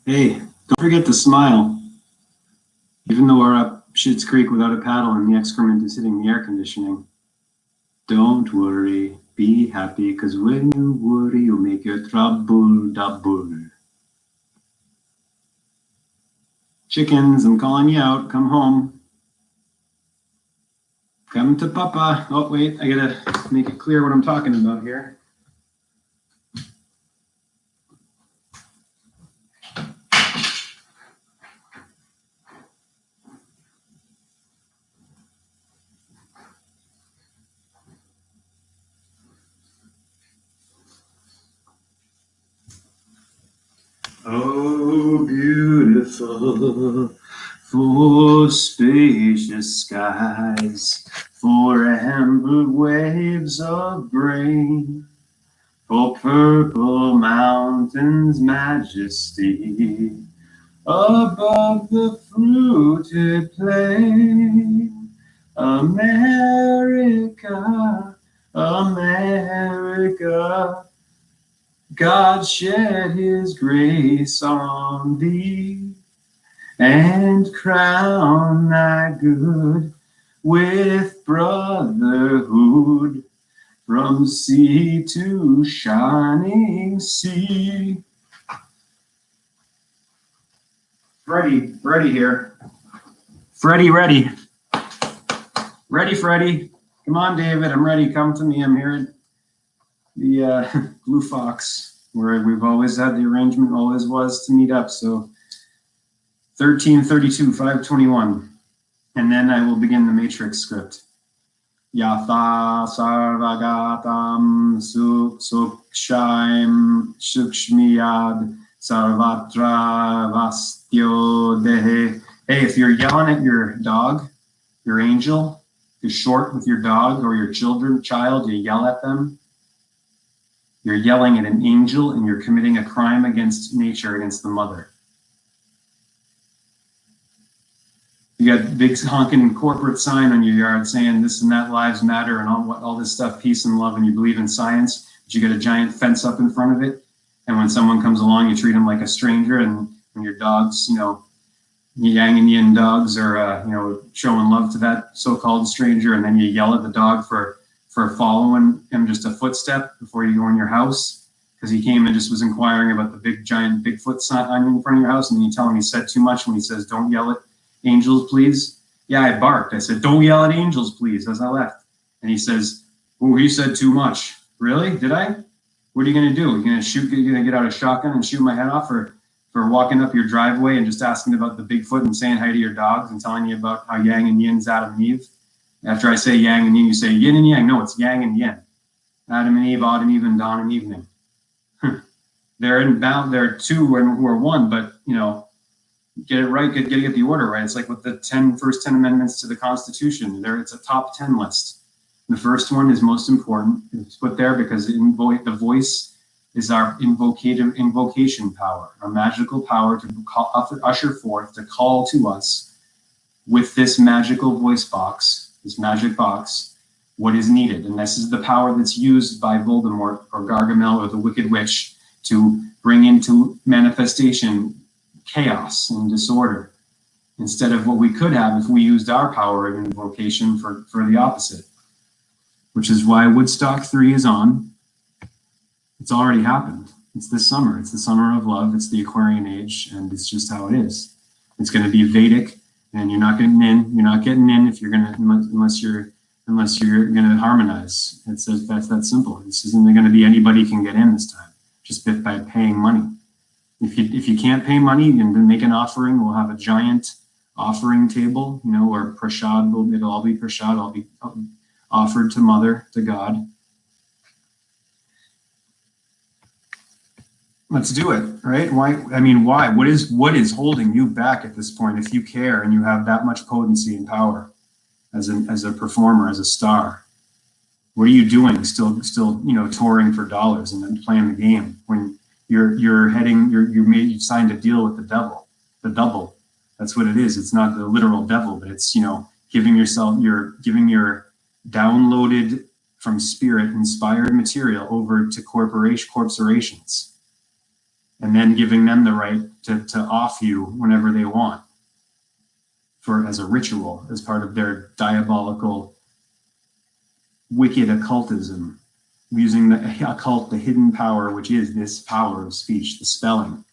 Hey, don't forget to smile. Even though we're up Schitt's Creek without a paddle and the excrement is hitting the air conditioning, don't worry, be happy, because when you worry, you make your trouble double. Chickens, I'm calling you out. Come home. Come to Papa. Oh, wait, I gotta make it clear what I'm talking about here. Oh, beautiful, for spacious skies, for amber waves of grain, for purple mountains' majesty, above the fruited plain. America, America, God shed his grace on thee, and crown thy good with brotherhood, from sea to shining sea. Freddie here. Freddie, ready. Ready, Freddie. Come on, David, I'm ready. Come to me. I'm here at the Blue Fox, where we've always had the arrangement, always was to meet up. So 1332, 521. And then I will begin the matrix script. Yatha sarvagatam sukshaim shukshmiyad sarvatra vastyo dehe. Hey, if you're yelling at your dog, your angel, you're short with your dog or your child, you yell at them. You're yelling at an angel and you're committing a crime against nature, against the mother. You got big honking corporate sign on your yard saying this and that, lives matter, and all this stuff, peace and love, and you believe in science, but you got a giant fence up in front of it. And when someone comes along, you treat them like a stranger, and when your dogs, yang and yin dogs are, showing love to that so-called stranger, and then you yell at the dog for following him just a footstep before you go in your house, because he came and just was inquiring about the big giant Bigfoot sign in front of your house, and then you tell him he said too much when he says, don't yell at angels, please. Yeah, I barked. I said, don't yell at angels, please, as I left. And he says, oh, he said too much. Really? Did I? What are you going to do? You're going to shoot, you're going to get out a shotgun and shoot my head off for walking up your driveway and just asking about the Bigfoot and saying hi to your dogs and telling you about how yang and yin's Adam and Eve? After I say yang and yin, you say yin and yang. No, it's yang and yin. Adam and Eve, odd and even, dawn and evening. They're two and we're one, but, get it right, get the order right. It's like with the first 10 amendments to the Constitution. It's a top 10 list. The first one is most important. It's put there because the voice is our invocation power, our magical power to usher forth, to call to us with this magical voice box, this magic box, what is needed. And this is the power that's used by Voldemort or Gargamel or the Wicked Witch to bring into manifestation chaos and disorder, instead of what we could have if we used our power of invocation for the opposite. Which is why Woodstock 3 is on. It's already happened. It's this summer. It's the summer of love. It's the Aquarian age, and it's just how it is. It's going to be Vedic, and you're not getting in. You're not getting in if you're going to, unless you're going to harmonize. That's that simple. This isn't going to be anybody can get in this time, just by paying money. If you can't pay money, you can make an offering. We'll have a giant offering table, or prashad. It'll all be prashad. I'll be offered to Mother, to God. Let's do it, right? Why? I mean, why? What is holding you back at this point? If you care and you have that much potency and power as a performer, as a star, what are you doing? Still, touring for dollars and then playing the game when you signed a deal with the devil, the double. That's what it is. It's not the literal devil, but it's, giving your downloaded from spirit inspired material over to corporations. and then giving them the right to off you whenever they want, as a ritual, as part of their diabolical, wicked occultism, using the occult, the hidden power, which is this power of speech, the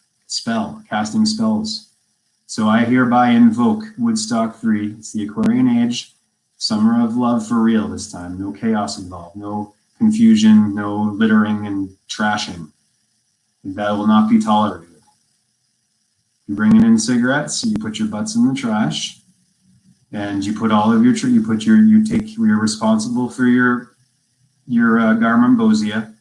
casting spells. So I hereby invoke Woodstock 3. It's the Aquarian Age, summer of love for real this time. No chaos involved, no confusion, no littering and trashing. That will not be tolerated. You're bringing in cigarettes, you put your butts in the trash, and you put all of your, you're responsible for your garmambosia,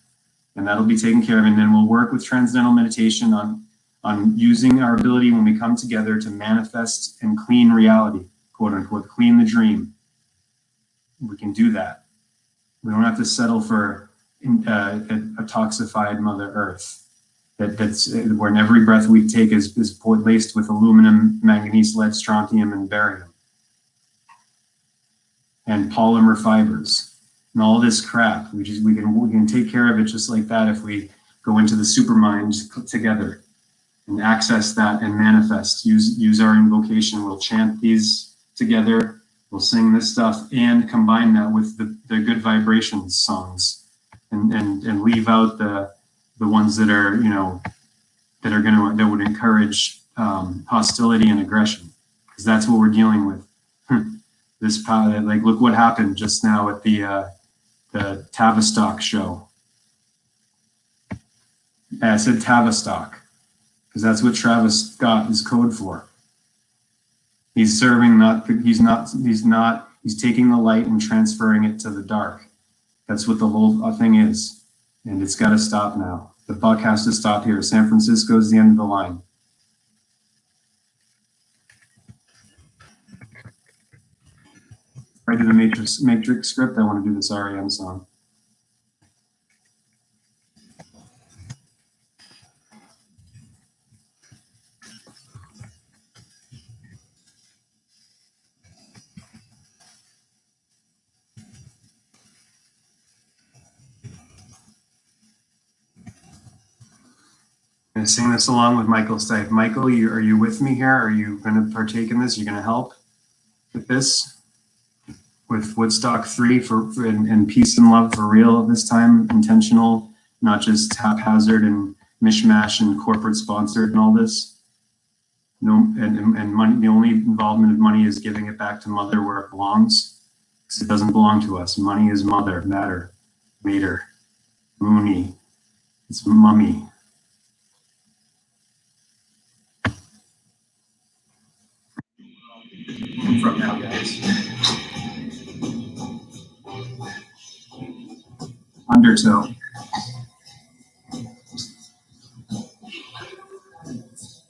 and that'll be taken care of. And then we'll work with Transcendental Meditation on using our ability when we come together to manifest and clean reality, quote unquote, clean the dream. We can do that. We don't have to settle for a toxified Mother Earth. That's where every breath we take is laced with aluminum, manganese, lead, strontium, and barium, and polymer fibers, and all this crap. We can take care of it just like that if we go into the supermind together and access that and manifest. Use our invocation. We'll chant these together. We'll sing this stuff and combine that with the good vibrations songs, and leave out the ones that are, that would encourage hostility and aggression, because that's what we're dealing with. This power, like, look what happened just now at the Tavistock show. Yeah, I said Tavistock because that's what Travis Scott is code for. He's serving he's taking the light and transferring it to the dark. That's what the whole thing is. And it's got to stop now. The buck has to stop here. San Francisco is the end of the line. Right to the Matrix script, I want to do this REM song. I'm going to sing this along with Michael Stipe. Michael, are you with me here? Are you going to partake in this? You're going to help with this? With Woodstock 3 and peace and love for real this time, intentional, not just haphazard and mishmash and corporate sponsored and all this. No, and money. The only involvement of money is giving it back to Mother where it belongs, because it doesn't belong to us. Money is Mother, matter, mater, moony. It's mummy. From now, guys. Undertow.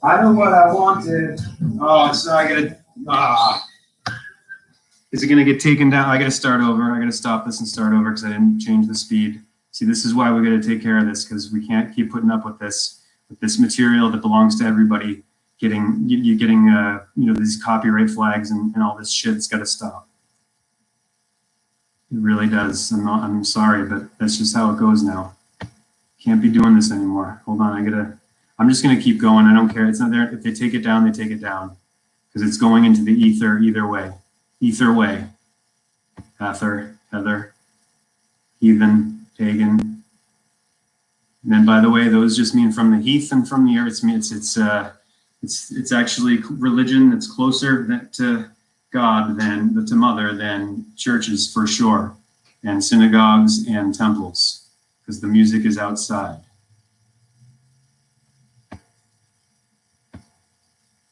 I know what I wanted. Oh, so I gotta. Is it gonna get taken down? I gotta start over. I gotta stop this and start over because I didn't change the speed. See, this is why we gotta take care of this, because we can't keep putting up with this material that belongs to everybody. Getting these copyright flags and all this shit. It's gotta stop. It really does. I'm sorry, but that's just how it goes now. Can't be doing this anymore. Hold on, I'm just gonna keep going. I don't care. It's not there. If they take it down, they take it down, because it's going into the ether either way. Ether way. Heather, heathen, pagan. And then, by the way, those just mean from the heath and from the earth. It's actually religion that's closer to God than to Mother than churches, for sure, and synagogues and temples, because the music is outside.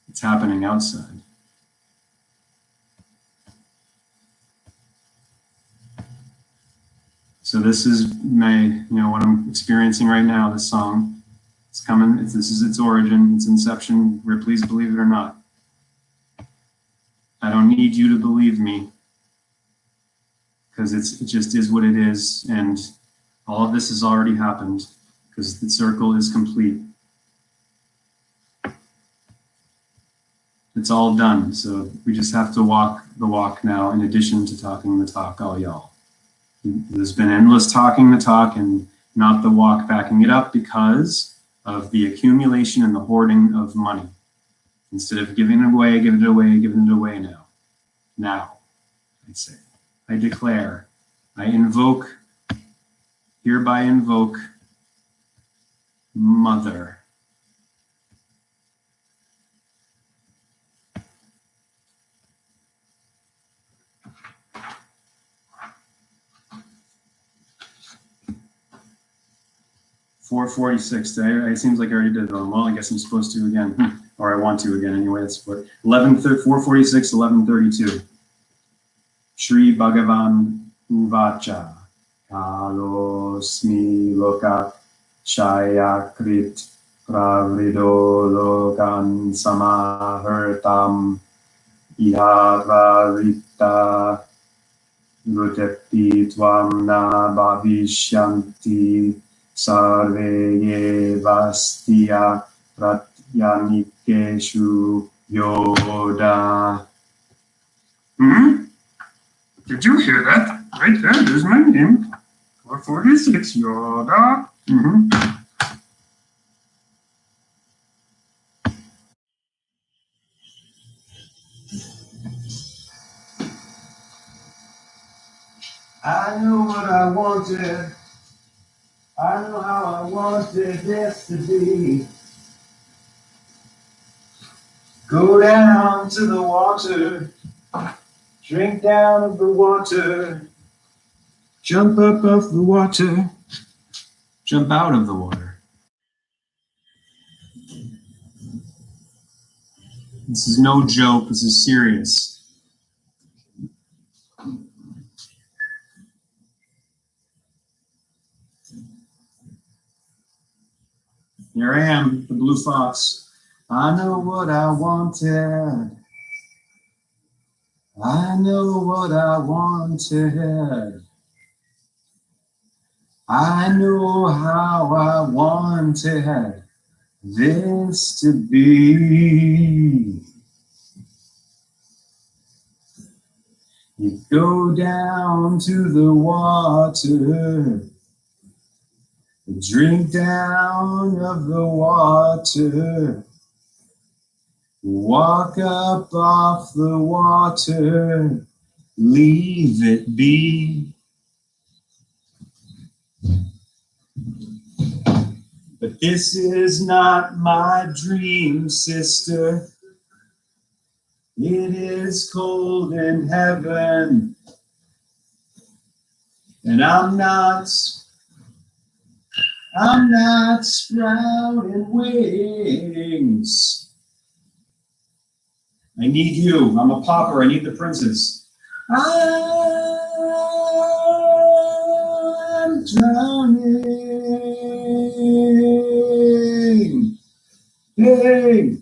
It's happening outside. So this is what I'm experiencing right now. This song, it's coming. This is its origin, its inception. Please believe it or not. I don't need you to believe me, because it just is what it is, and all of this has already happened, because the circle is complete. It's all done, so we just have to walk the walk now, in addition to talking the talk, all y'all. There's been endless talking the talk and not the walk backing it up, because of the accumulation and the hoarding of money. Instead of giving it away, giving it away, giving it away now. Now, I'd say, I declare, I invoke, hereby invoke, Mother. $4.46. It seems like I already did it. Well, I guess I'm supposed to again, or I want to again anyway. That's what 4:46, 11:32. Shri Bhagavan Uvacha Kalosmi Loka Shayakrit Pravrido Lokan Samahartam Ihavarita Rutepti Twamna Bhavishyanti Sarve ye vastia pratyanikeshu yoda. Did you hear that? Right there, there's my name. 446 Yoda. I knew what I wanted. I know how I wanted this to be. Go down to the water, drink down of the water, jump up off the water, jump out of the water. This is no joke, this is serious. Here I am, the blue fox. I know what I wanted. I know what I wanted. I know how I wanted this to be. You go down to the water, drink down of the water, walk up off the water, leave it be. But this is not my dream, sister. It is cold in heaven, and I'm not sprouting wings. I need you. I'm a pauper. I need the princess. I'm drowning. Hey,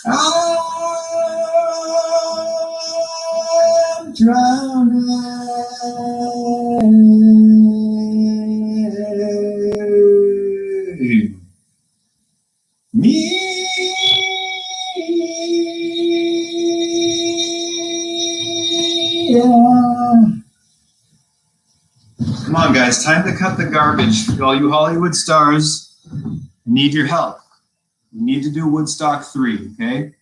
I'm drowning. Me. Come on, guys, time to cut the garbage. All you Hollywood stars, I need your help. We need to do Woodstock 3, okay?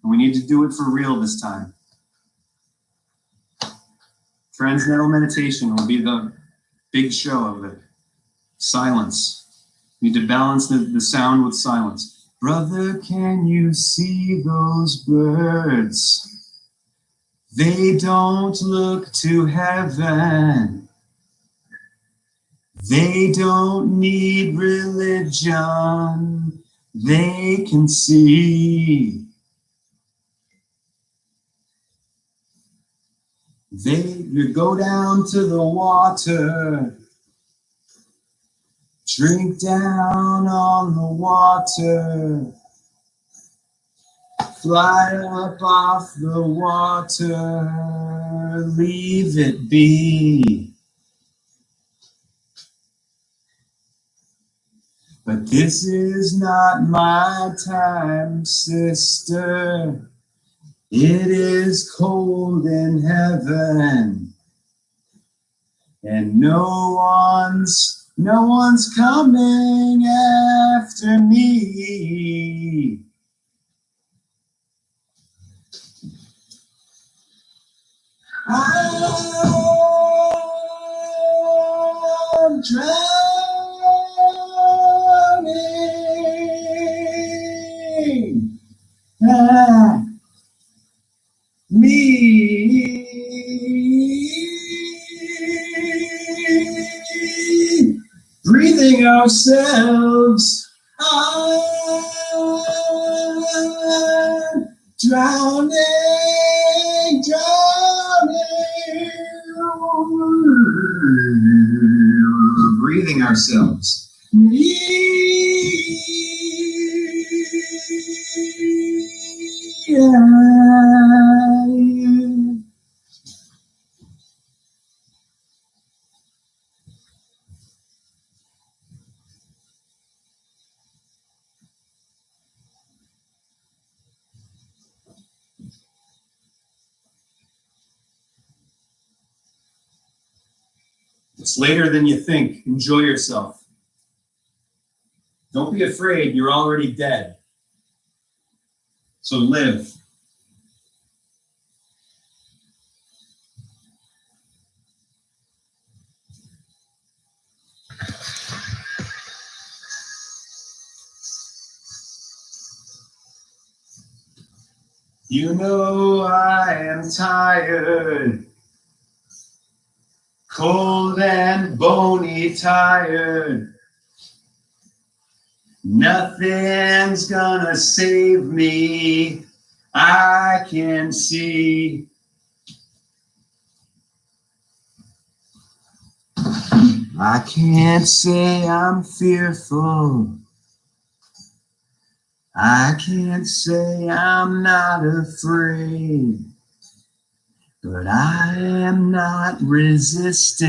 And we need to do it for real this time. Transcendental Meditation will be the big show of it. Silence. We need to balance the sound with silence. Brother, can you see those birds? They don't look to heaven. They don't need religion. They can see. You go down to the water, drink down on the water, fly up off the water, leave it be. But this is not my time, sister. It is cold in heaven, and no one's coming after me. I'm drowning. Me. Breathing ourselves. I'm drowning, drowning. Breathing ourselves. It's later than you think. Enjoy yourself. Don't be afraid. You're already dead. So live. You know I am tired. Cold and bony tired. Nothing's gonna save me. I can see. I can't say I'm fearful. I can't say I'm not afraid. But I am not resisting.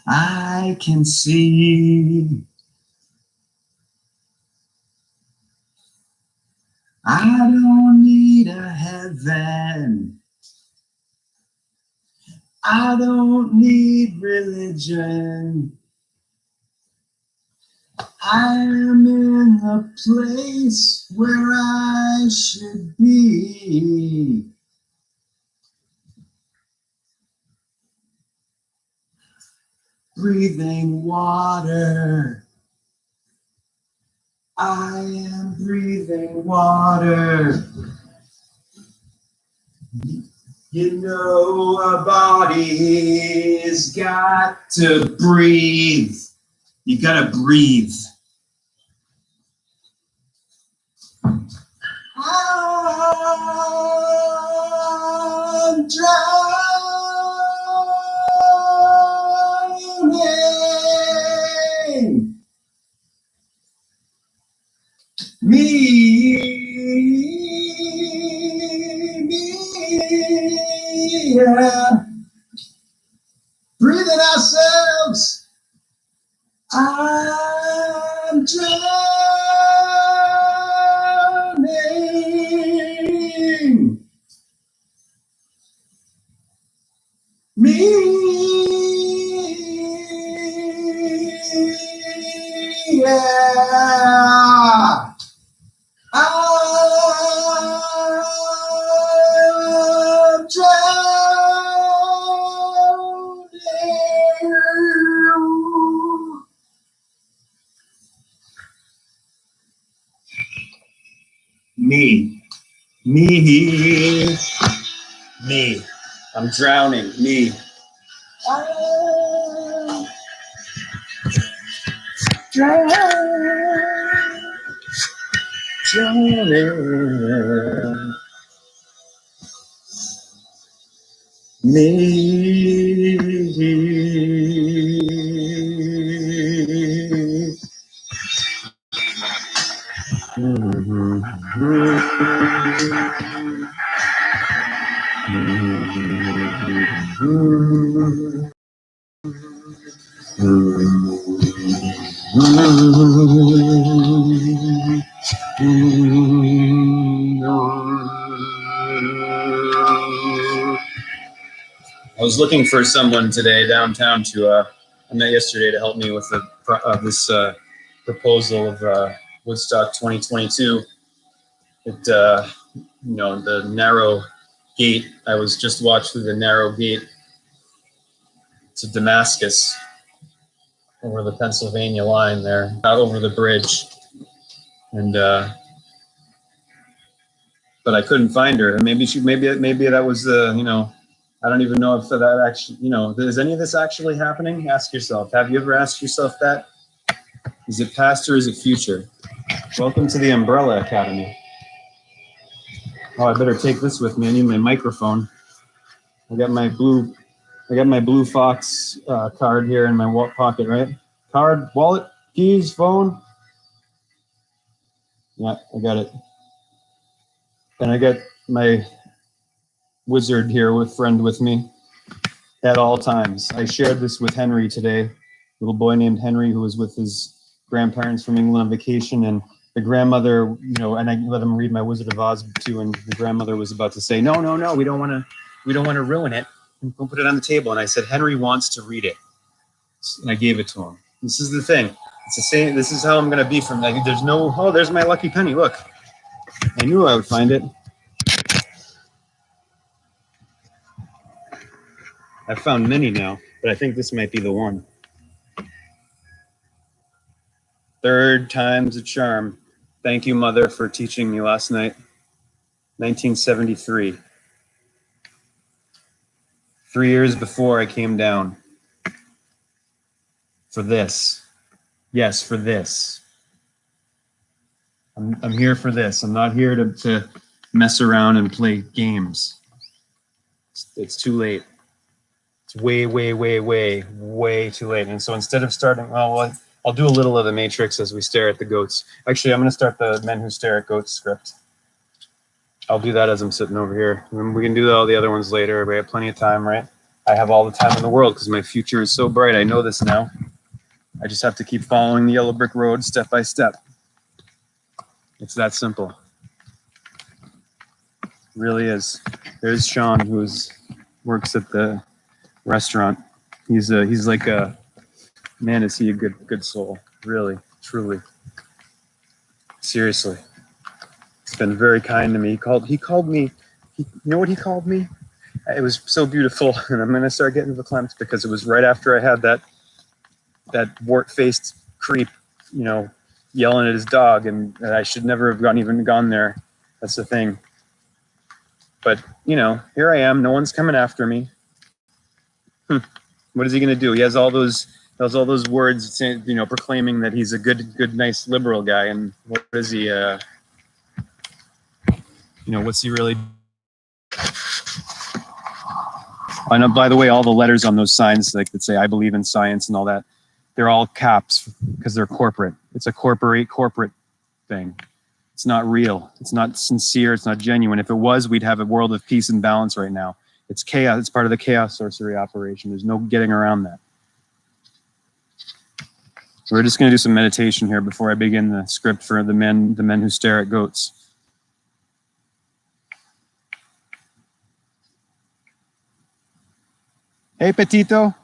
I can see. I don't need a heaven. I don't need religion. I am in the place where I should be. Breathing water. I am breathing water. You know a body's got to breathe. You gotta breathe. I'm drowning. Me. Yeah. Breathing ourselves. I'm drowning. Me. Yeah. I'm drowning. Me. I'm drowning. Me. I'm drowning. Me. I was looking for someone today downtown I met yesterday to help me with this proposal of Woodstock 2022. The narrow gate. I was just watched through the narrow gate to Damascus over the Pennsylvania line there, out over the bridge, and but I couldn't find her. Maybe that was I don't even know if that actually, is any of this actually happening? Ask yourself. Have you ever asked yourself that? Is it past or is it future? Welcome to the Umbrella Academy. Oh, I better take this with me. I need my microphone. I got my Blue Fox card here in my pocket, right? Card, wallet, keys, phone. Yeah, I got it. And I got my wizard here friend with me at all times. I shared this with Henry today, little boy named Henry who was with his grandparents from England on vacation, and the grandmother, and I let him read my Wizard of Oz too, and the grandmother was about to say, no, we don't want to ruin it. Don't put it on the table. And I said, Henry wants to read it. And I gave it to him. This is the thing. It's the same. This is how I'm going to be from like, there's my lucky penny. Look, I knew I would find it. I've found many now, but I think this might be the one. Third time's a charm. Thank you, Mother, for teaching me last night. 1973. 3 years before I came down. For this. Yes, for this. I'm here for this. I'm not here to mess around and play games. It's too late. It's way too late. And so instead of starting, I'll do a little of the Matrix as we stare at the goats. Actually, I'm going to start the Men Who Stare at Goats script. I'll do that as I'm sitting over here. And we can do all the other ones later. We have plenty of time, right? I have all the time in the world because my future is so bright. I know this now. I just have to keep following the yellow brick road step by step. It's that simple. It really is. There's Sean, who works at the restaurant. He's like a man. Is he a good soul? Really, truly, seriously. He's been very kind to me. He called me. You know what he called me? It was so beautiful, and I'm gonna start getting verklempt because it was right after I had that wart-faced creep, yelling at his dog, and I should never have gone there. That's the thing. But here I am. No one's coming after me. What is he gonna do? He has all those words, proclaiming that he's a good, nice liberal guy. And what is he? What's he really? I know. By the way, all the letters on those signs, like that say "I believe in science" and all that, they're all caps because they're corporate. It's a corporate thing. It's not real. It's not sincere. It's not genuine. If it was, we'd have a world of peace and balance right now. It's chaos. It's part of the chaos sorcery operation. There's no getting around that. We're just going to do some meditation here before I begin the script for the men who stare at goats. Hey, Petito.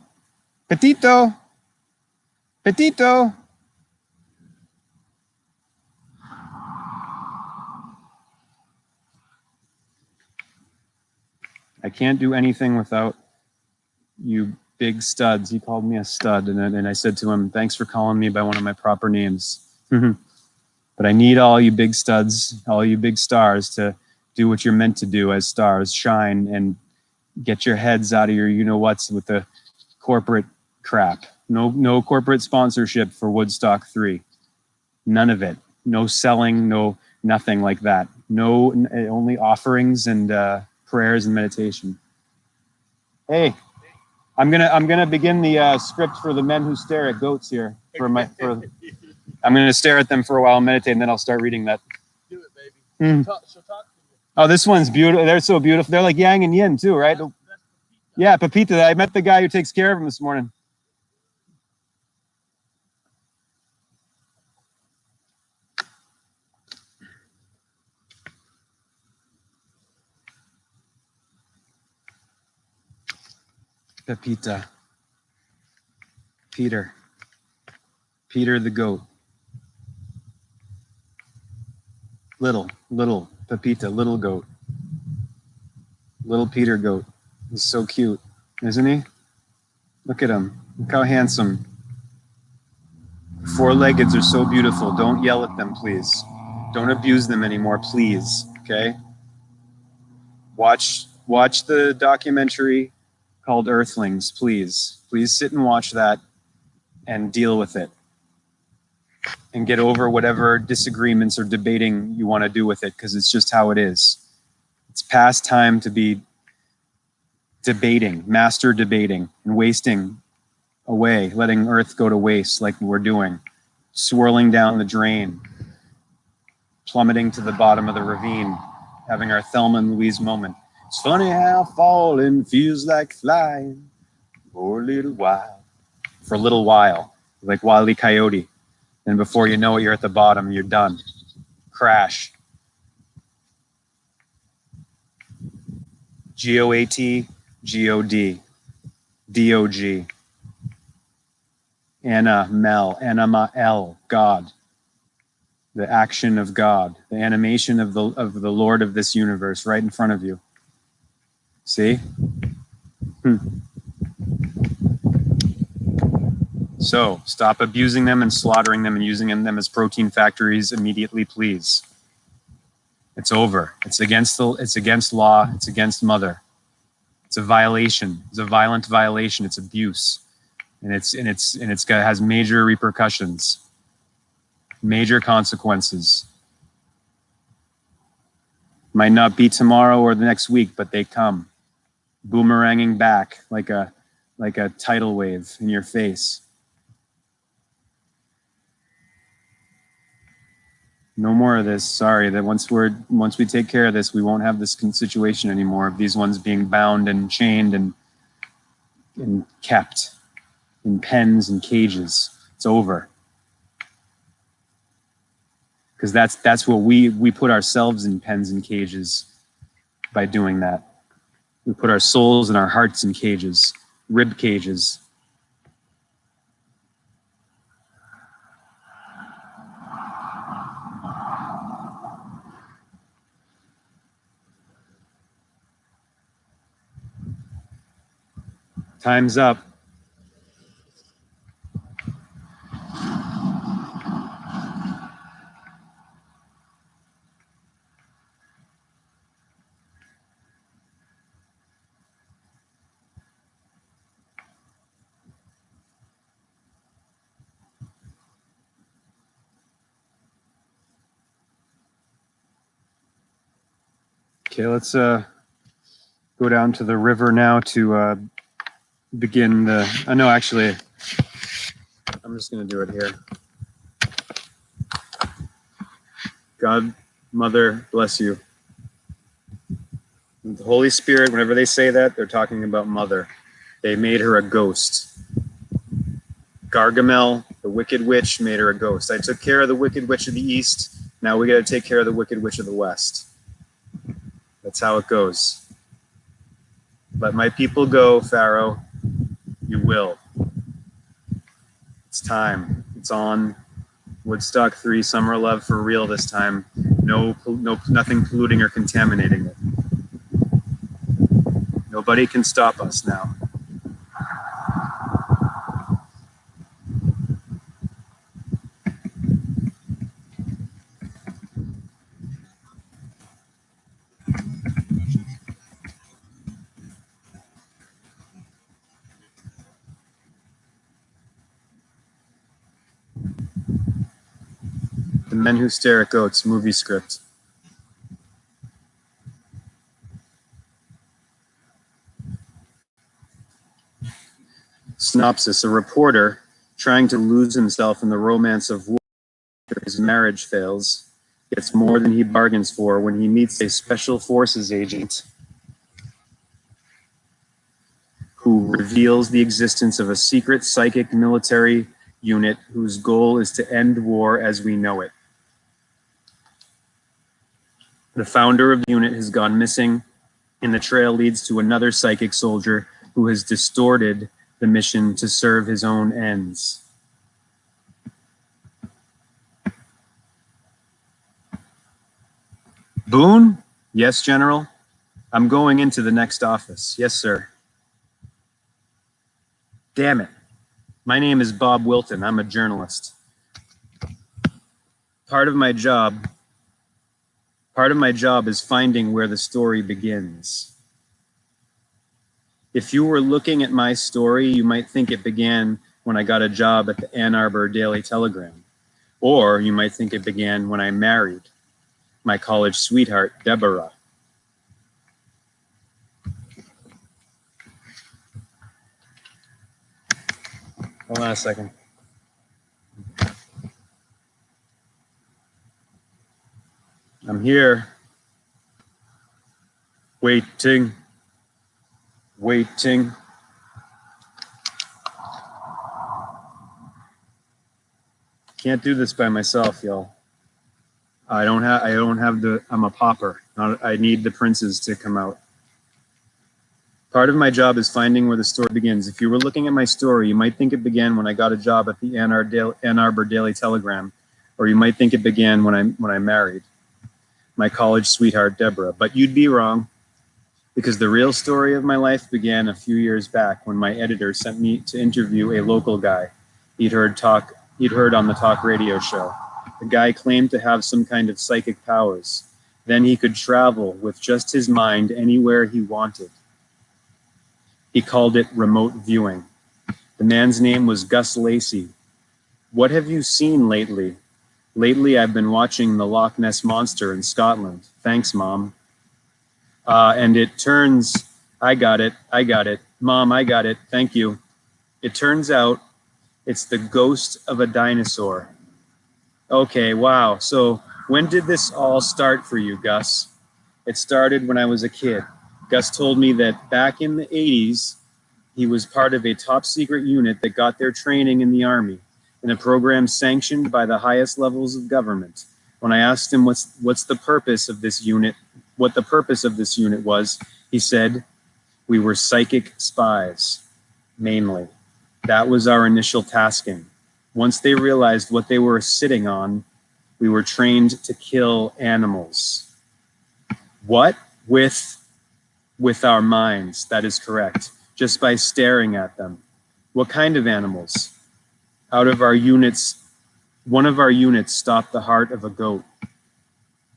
Petito. Petito. I can't do anything without you big studs. He called me a stud, and I said to him, thanks for calling me by one of my proper names. But I need all you big studs, all you big stars to do what you're meant to do as stars, shine and get your heads out of your you-know-whats with the corporate crap. No corporate sponsorship for Woodstock 3. None of it. No selling, no nothing like that. No, only offerings and prayers and meditation. Hey, I'm gonna begin the script for the Men Who Stare at Goats here. I'm gonna stare at them for a while and meditate, and then I'll start reading that. Do it, baby. She'll talk to you. Oh, this one's beautiful. They're so beautiful. They're like yang and yin too, right? That's yeah, Pepita. I met the guy who takes care of him this morning. Pepita. Peter. Peter the goat. Little Pepita, little goat. Little Peter goat. He's so cute, isn't he? Look at him. Look how handsome. Four-leggeds are so beautiful. Don't yell at them, please. Don't abuse them anymore, please. Okay? Watch the documentary called Earthlings, please. Please sit and watch that and deal with it. And get over whatever disagreements or debating you want to do with it, because it's just how it is. It's past time to be debating, master debating, and wasting away, letting Earth go to waste like we're doing, swirling down the drain, plummeting to the bottom of the ravine, having our Thelma and Louise moment. It's funny how falling feels like flying for a little while. For a little while, like Wile E. Coyote. And before you know it, you're at the bottom, you're done. Crash. G-O-A-T, G-O-D, D-O-G. Anna, Mel, God. The action of God, the animation of the Lord of this universe right in front of you. See? So stop abusing them and slaughtering them and using them as protein factories immediately, please. It's over. It's against law. It's against mother. It's a violation. It's a violent violation. It's abuse, and has major repercussions, major consequences. Might not be tomorrow or the next week, but they come, boomeranging back like a tidal wave in your face. No more of this. Sorry that once we take care of this, we won't have this situation anymore of these ones being bound and chained and kept in pens and cages. It's over. Because that's what we put ourselves in pens and cages by doing that. We put our souls and our hearts in cages, rib cages. Time's up. Okay, let's go down to the river now to begin the... no, actually, I'm just going to do it here. God, Mother, bless you. The Holy Spirit, whenever they say that, they're talking about Mother. They made her a ghost. Gargamel, the Wicked Witch, made her a ghost. I took care of the Wicked Witch of the East. Now we got to take care of the Wicked Witch of the West. That's how it goes. Let my people go, Pharaoh. You will. It's time. It's on. Woodstock 3, Summer Love for real this time. Nothing polluting or contaminating it. Nobody can stop us now. The Men Who Stare at Goats movie script. Synopsis: a reporter trying to lose himself in the romance of war after his marriage fails gets more than he bargains for when he meets a special forces agent who reveals the existence of a secret psychic military unit whose goal is to end war as we know it. The founder of the unit has gone missing, and the trail leads to another psychic soldier who has distorted the mission to serve his own ends. Boone? Yes, General. I'm going into the next office. Yes, sir. Damn it. My name is Bob Wilton. I'm a journalist. Part of my job is finding where the story begins. If you were looking at my story, you might think it began when I got a job at the Ann Arbor Daily Telegram. Or you might think it began when I married my college sweetheart, Deborah. Hold on a second. I'm here. Waiting. Can't do this by myself, y'all. I'm a pauper. I need the princes to come out. Part of my job is finding where the story begins. If you were looking at my story, you might think it began when I got a job at the Ann Arbor Daily Telegram, or you might think it began when I married my college sweetheart, Deborah. But you'd be wrong, because the real story of my life began a few years back when my editor sent me to interview a local guy he'd heard on the talk radio show. The guy claimed to have some kind of psychic powers. Then he could travel with just his mind anywhere he wanted. He called it remote viewing. The man's name was Gus Lacey. What have you seen lately? Lately, I've been watching the Loch Ness Monster in Scotland. Thanks, Mom. And it turns, I got it. Mom, I got it. Thank you. It turns out it's the ghost of a dinosaur. Okay, wow. So when did this all start for you, Gus? It started when I was a kid. Gus told me that back in the 80s, he was part of a top secret unit that got their training in the Army in a program sanctioned by the highest levels of government. When I asked him what's the purpose of this unit, what the purpose of this unit was, he said, we were psychic spies, mainly. That was our initial tasking. Once they realized what they were sitting on, we were trained to kill animals. What? With our minds, that is correct, just by staring at them. What kind of animals? One of our units stopped the heart of a goat.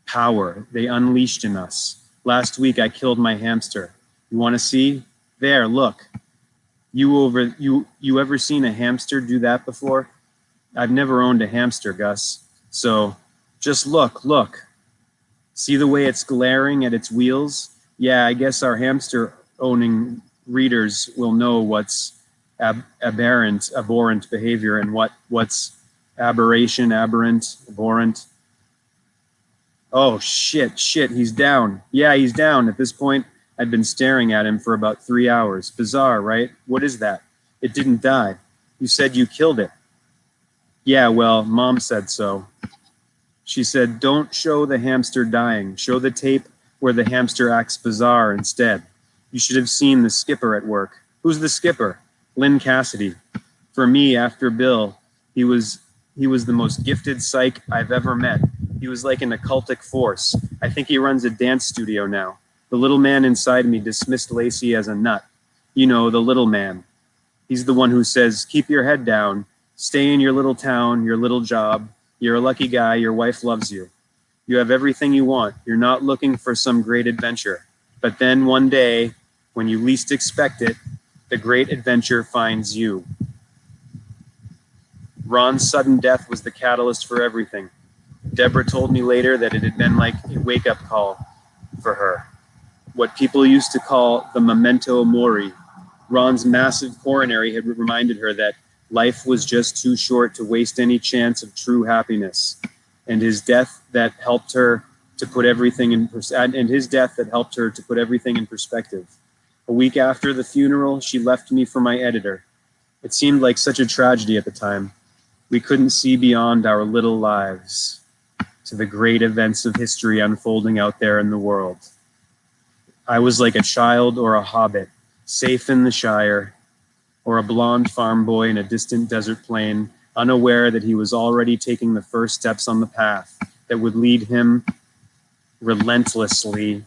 Power they unleashed in us. Last week I killed my hamster. You want to see? There, look. You ever seen a hamster do that before? I've never owned a hamster, Gus. So just look. See the way it's glaring at its wheels? Yeah, I guess our hamster owning readers will know what's aberrant behavior and what's aberration, aberrant, abhorrent. Oh, shit, he's down. Yeah, he's down. At this point, I'd been staring at him for about 3 hours. Bizarre, right? What is that? It didn't die. You said you killed it. Yeah, well, Mom said so. She said, don't show the hamster dying. Show the tape where the hamster acts bizarre instead. You should have seen the skipper at work. Who's the skipper? Lynn Cassidy. For me, after Bill, he was the most gifted psych I've ever met. He was like an occultic force. I think he runs a dance studio now. The little man inside me dismissed Lacey as a nut. You know, the little man. He's the one who says, keep your head down, stay in your little town, your little job. You're a lucky guy, your wife loves you. You have everything you want. You're not looking for some great adventure. But then one day, when you least expect it, the great adventure finds you. Ron's sudden death was the catalyst for everything. Deborah told me later that it had been like a wake-up call for her. What people used to call the memento mori. Ron's massive coronary had reminded her that life was just too short to waste any chance of true happiness. And his death that helped her to put everything in perspective. A week after the funeral, she left me for my editor. It seemed like such a tragedy at the time. We couldn't see beyond our little lives to the great events of history unfolding out there in the world. I was like a child or a hobbit, safe in the Shire, or a blonde farm boy in a distant desert plain, unaware that he was already taking the first steps on the path that would lead him relentlessly.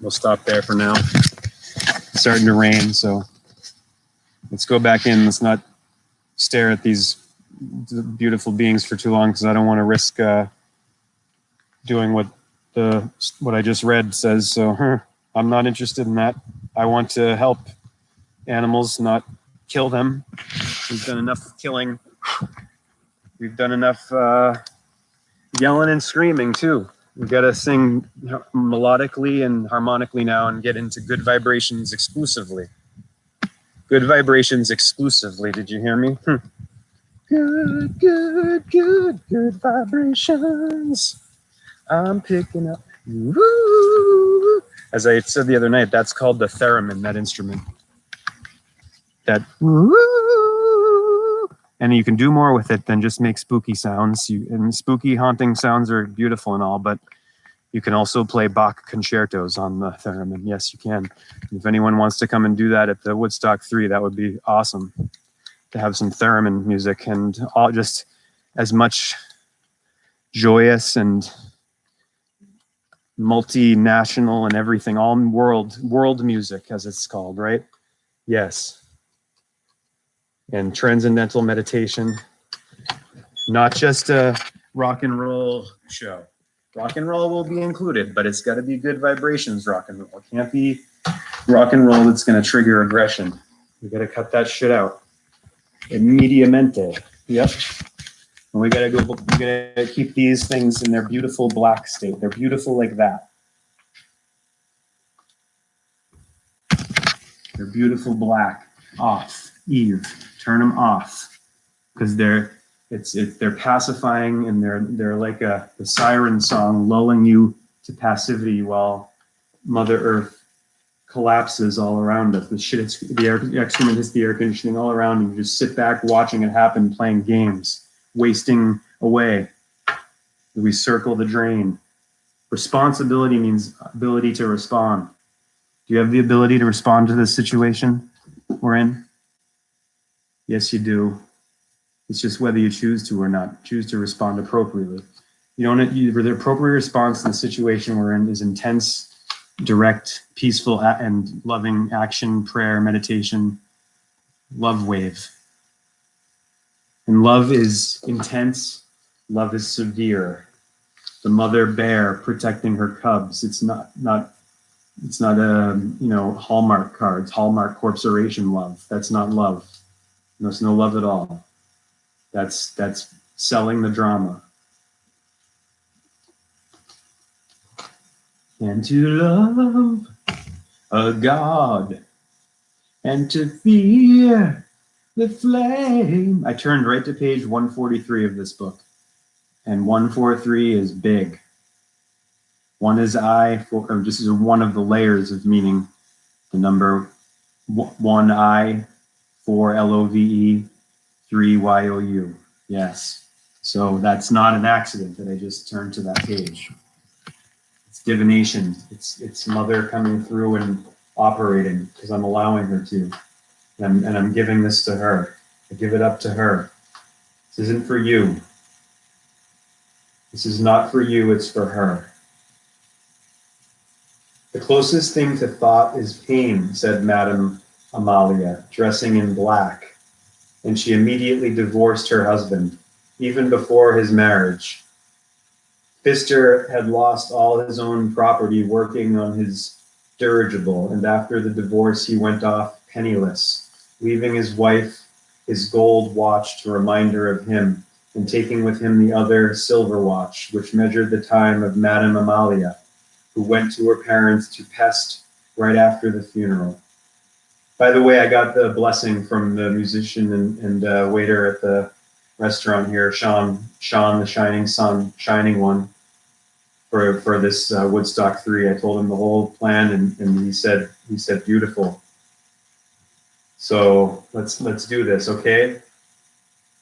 We'll stop there for now. It's starting to rain, so let's go back in. Let's not stare at these beautiful beings for too long, because I don't want to risk doing what I just read says. So I'm not interested in that. I want to help animals, not kill them. We've done enough killing. We've done enough yelling and screaming too. We got to sing melodically and harmonically now and get into good vibrations exclusively. Good vibrations exclusively. Did you hear me? Good, good, good, good vibrations. I'm picking up. Woo! As I said the other night, that's called the theremin, that instrument. That woo! And you can do more with it than just make spooky sounds. And spooky, haunting sounds are beautiful and all, but you can also play Bach concertos on the theremin. Yes, you can. If anyone wants to come and do that at the Woodstock 3, that would be awesome. To have some theremin music and all, just as much joyous and multinational and everything, all world music, as it's called, right? Yes. And transcendental meditation, not just a rock and roll show. Rock and roll will be included, but it's got to be good vibrations rock and roll. It can't be rock and roll that's going to trigger aggression. We got to cut that shit out. Immediamente. Yep. And we gotta keep these things in their beautiful black state. They're beautiful like that. They're beautiful black. Off. Eve. Turn them off. Because they're pacifying, and they're like the siren song lulling you to passivity while Mother Earth collapses all around us. The excrement hits the air conditioning all around, and you just sit back watching it happen, playing games, wasting away. We circle the drain. Responsibility means ability to respond. Do you have the ability to respond to this situation we're in? Yes, you do. It's just whether you choose to or not. Choose to respond appropriately. The appropriate response to the situation we're in is intense, direct, peaceful, and loving action, prayer, meditation, love wave. And love is intense. Love is severe. The mother bear protecting her cubs. It's not a Hallmark cards, Hallmark Corporation love. That's not love. There's no love at all. That's selling the drama. And to love a God and to fear the flame. I turned right to page 143 of this book, and 143 is big. One is this is one of the layers of meaning. The number 1 I, 4 LOVE, 3 YOU. Yes. So that's not an accident that I just turned to that page. Divination. It's mother coming through and operating because I'm allowing her to. And I'm giving this to her. I give it up to her. This isn't for you. This is not for you, it's for her. The closest thing to thought is pain, said Madame Amalia, dressing in black. And she immediately divorced her husband, even before his marriage. Pfister had lost all his own property working on his dirigible, and after the divorce he went off penniless, leaving his wife his gold watch to remind her of him, and taking with him the other silver watch, which measured the time of Madame Amalia, who went to her parents to Pest right after the funeral. By the way, I got the blessing from the musician and waiter at the restaurant here, Sean, the Shining Sun, Shining One, for this Woodstock 3. I told him the whole plan, and he said beautiful. So let's do this, okay?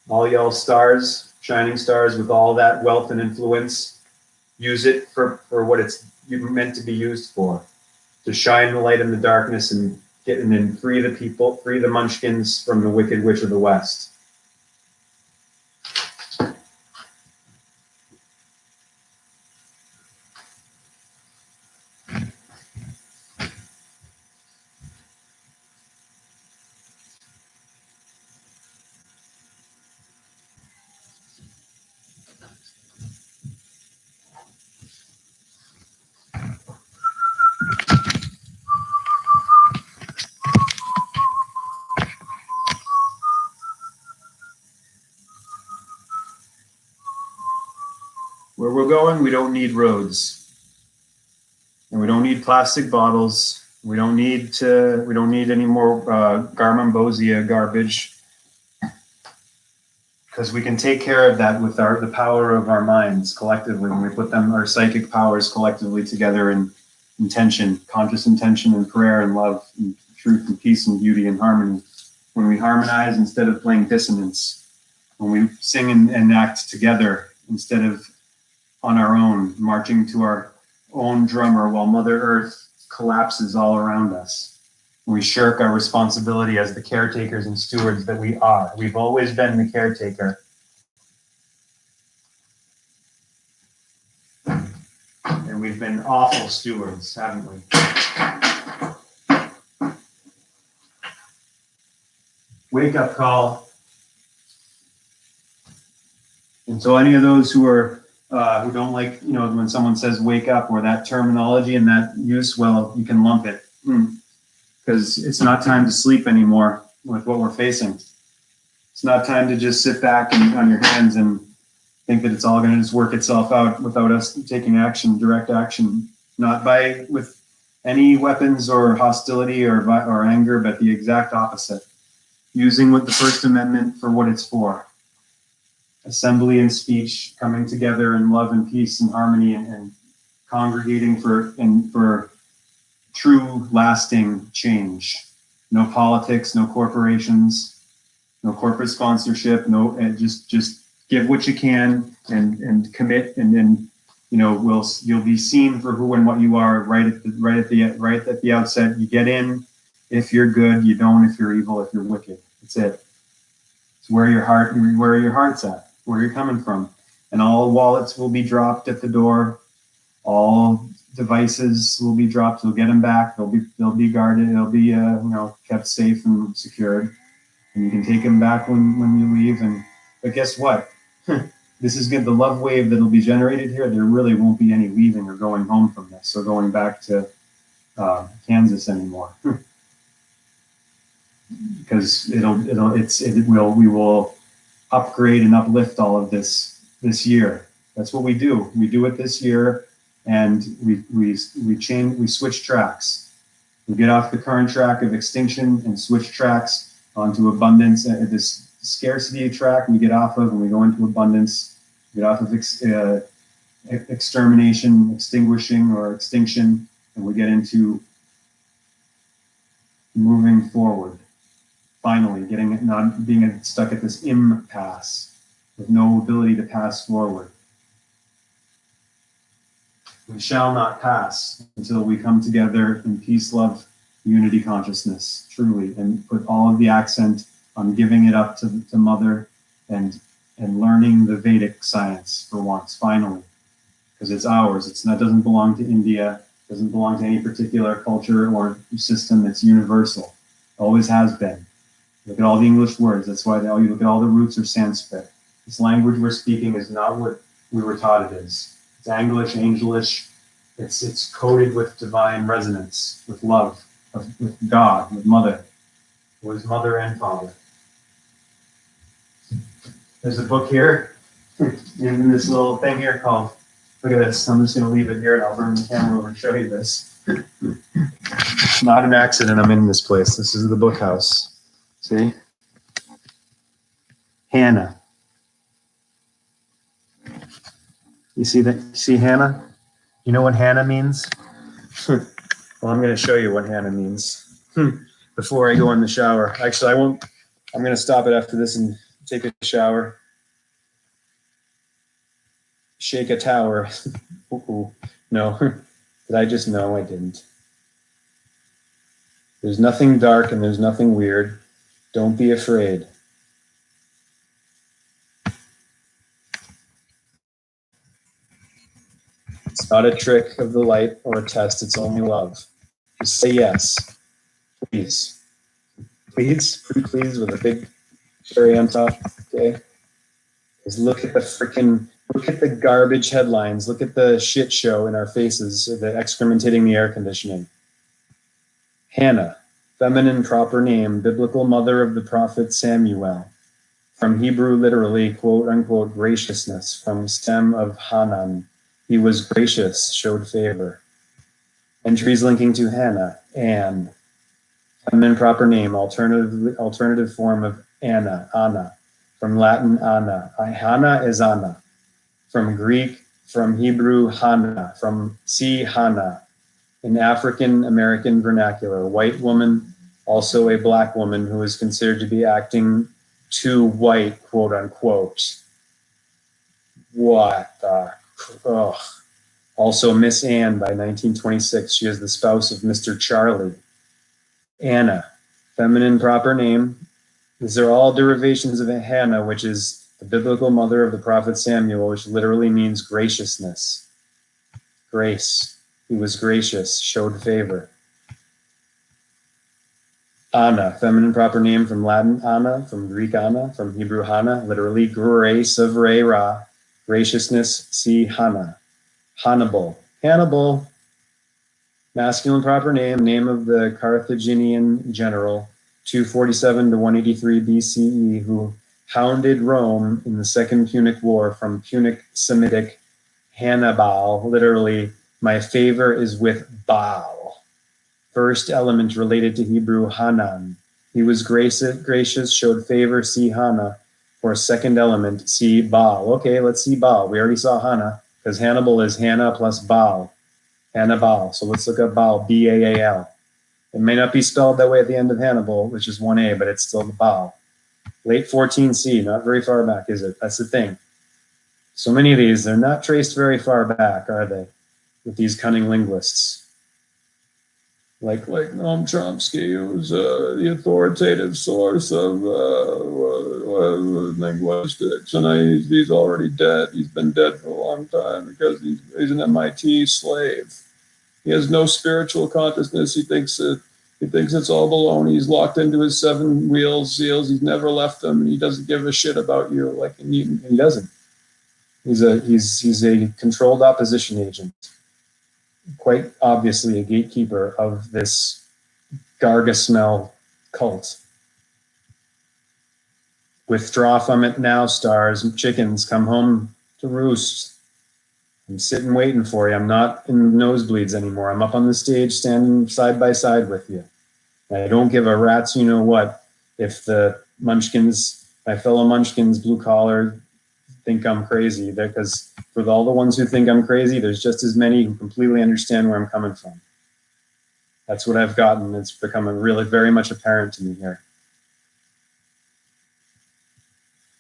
All y'all stars, shining stars with all that wealth and influence, use it for what it's meant to be used for. to shine the light in the darkness and then free the people, free the munchkins from the wicked witch of the West. Where we're going, we don't need roads, and we don't need plastic bottles. We don't need any more Garmonbozia garbage, because we can take care of that with the power of our minds collectively. When we put our psychic powers collectively together in intention, conscious intention, and prayer, and love, and truth, and peace, and beauty, and harmony. When we harmonize instead of playing dissonance, when we sing and act together instead of on our own, marching to our own drummer while Mother Earth collapses all around us. We shirk our responsibility as the caretakers and stewards that we are. We've always been the caretaker. And we've been awful stewards, haven't we? Wake up call. And so any of those who don't like, when someone says wake up or that terminology and that use, well, you can lump it. Because it's not time to sleep anymore with what we're facing. It's not time to just sit back on your hands and think that it's all going to just work itself out without us taking action, direct action, not with any weapons or hostility or anger, but the exact opposite. Using the First Amendment for what it's for. Assembly and speech coming together in love and peace and harmony and congregating for true lasting change. No politics, no corporations, no corporate sponsorship, just give what you can and commit, and then you'll be seen for who and what you are right at the outset. You get in if you're good, you don't if you're evil, if you're wicked. That's it. It's where your heart's at, where you're coming from. And all wallets will be dropped at the door. All devices will be dropped. You'll get them back. They'll be guarded. They'll be kept safe and secured. And you can take them back when you leave. But guess what? This is good. The love wave that'll be generated here. There really won't be any leaving or going home from this, or going back to Kansas anymore. Because we will upgrade and uplift all of this year. That's what we do. We do it this year, and we switch tracks. We get off the current track of extinction and switch tracks onto abundance. This scarcity track we get off of, and we go into abundance. We get off of extermination, extinguishing, or extinction, and we get into moving forward. Finally, not being stuck at this impasse with no ability to pass forward. We shall not pass until we come together in peace, love, unity, consciousness, truly, and put all of the accent on giving it up to Mother and learning the Vedic science for once, finally, because it's ours. Doesn't belong to India, doesn't belong to any particular culture or system. It's universal, always has been. Look at all the English words. That's why you look at all the roots are Sanskrit. This language we're speaking is not what we were taught it is. It's Anglish, angelish. It's coded with divine resonance, with love, with God, with Mother, who is Mother and Father. There's a book here, in this little thing here called, look at this. I'm just going to leave it here and I'll bring the camera over and show you this. It's not an accident I'm in this place. This is the book house. See? Hannah. You see that? See Hannah? You know what Hannah means? Well, I'm going to show you what Hannah means before I go in the shower. Actually, I won't. I'm going to stop it after this and take a shower. Shake a tower. No. Did I just know? I didn't. There's nothing dark and there's nothing weird. Don't be afraid. It's not a trick of the light or a test, it's only love. Just say yes, please. Please, pretty please, with a big cherry on top, okay? Just look at the garbage headlines, look at the shit show in our faces, the excrementing the air conditioning. Hannah, feminine proper name, biblical mother of the prophet Samuel. From Hebrew, literally, quote unquote, graciousness, from stem of Hanan. He was gracious, showed favor. Entries linking to Hannah, and feminine proper name, alternative form of Anna, from Latin Anna. Hannah is Anna. From Greek, from Hebrew, Hannah, from C, Hannah. In African American vernacular, white woman, also a black woman who is considered to be acting too white, quote unquote. What the, ugh. Also Miss Anne by 1926. She is the spouse of Mr. Charlie. Anna, feminine proper name. These are all derivations of Hannah, which is the biblical mother of the prophet Samuel, which literally means graciousness. Grace. He was gracious, showed favor. Anna, feminine proper name, from Latin Anna, from Greek Anna, from Hebrew Hannah, literally grace of Re Ra, graciousness, see Hannah. Hannibal, masculine proper name of the Carthaginian general, 247 to 183 BCE, who hounded Rome in the Second Punic War, from Punic Semitic Hannibal, literally, my favor is with Baal. First element related to Hebrew Hanan. He was gracious, showed favor, see Hannah. For second element, see Baal. Okay, let's see Baal. We already saw Hannah, because Hannibal is Hannah plus Baal. Hannibal. So let's look up Baal, B-A-A-L. It may not be spelled that way at the end of Hannibal, which is 1A, but it's still the Baal. Late 14C, not very far back, is it? That's the thing. So many of these, they're not traced very far back, are they? With these cunning linguists. Like Noam Chomsky, who's the authoritative source of linguistics, and he's already dead. He's been dead for a long time because he's an MIT slave. He has no spiritual consciousness. He thinks it's all baloney. He's locked into his seven seals. He's never left them, and he doesn't give a shit about you. He doesn't. He's a controlled opposition agent. Quite obviously a gatekeeper of this Gargasmel cult. Withdraw from it now, stars and chickens. Come home to roost. I'm sitting waiting for you. I'm not in nosebleeds anymore. I'm up on the stage standing side by side with you. And I don't give a rat's you know what if the munchkins, my fellow munchkins, blue collar, think I'm crazy, because for all the ones who think I'm crazy, there's just as many who completely understand where I'm coming from. That's what I've gotten. It's becoming really very much apparent to me here.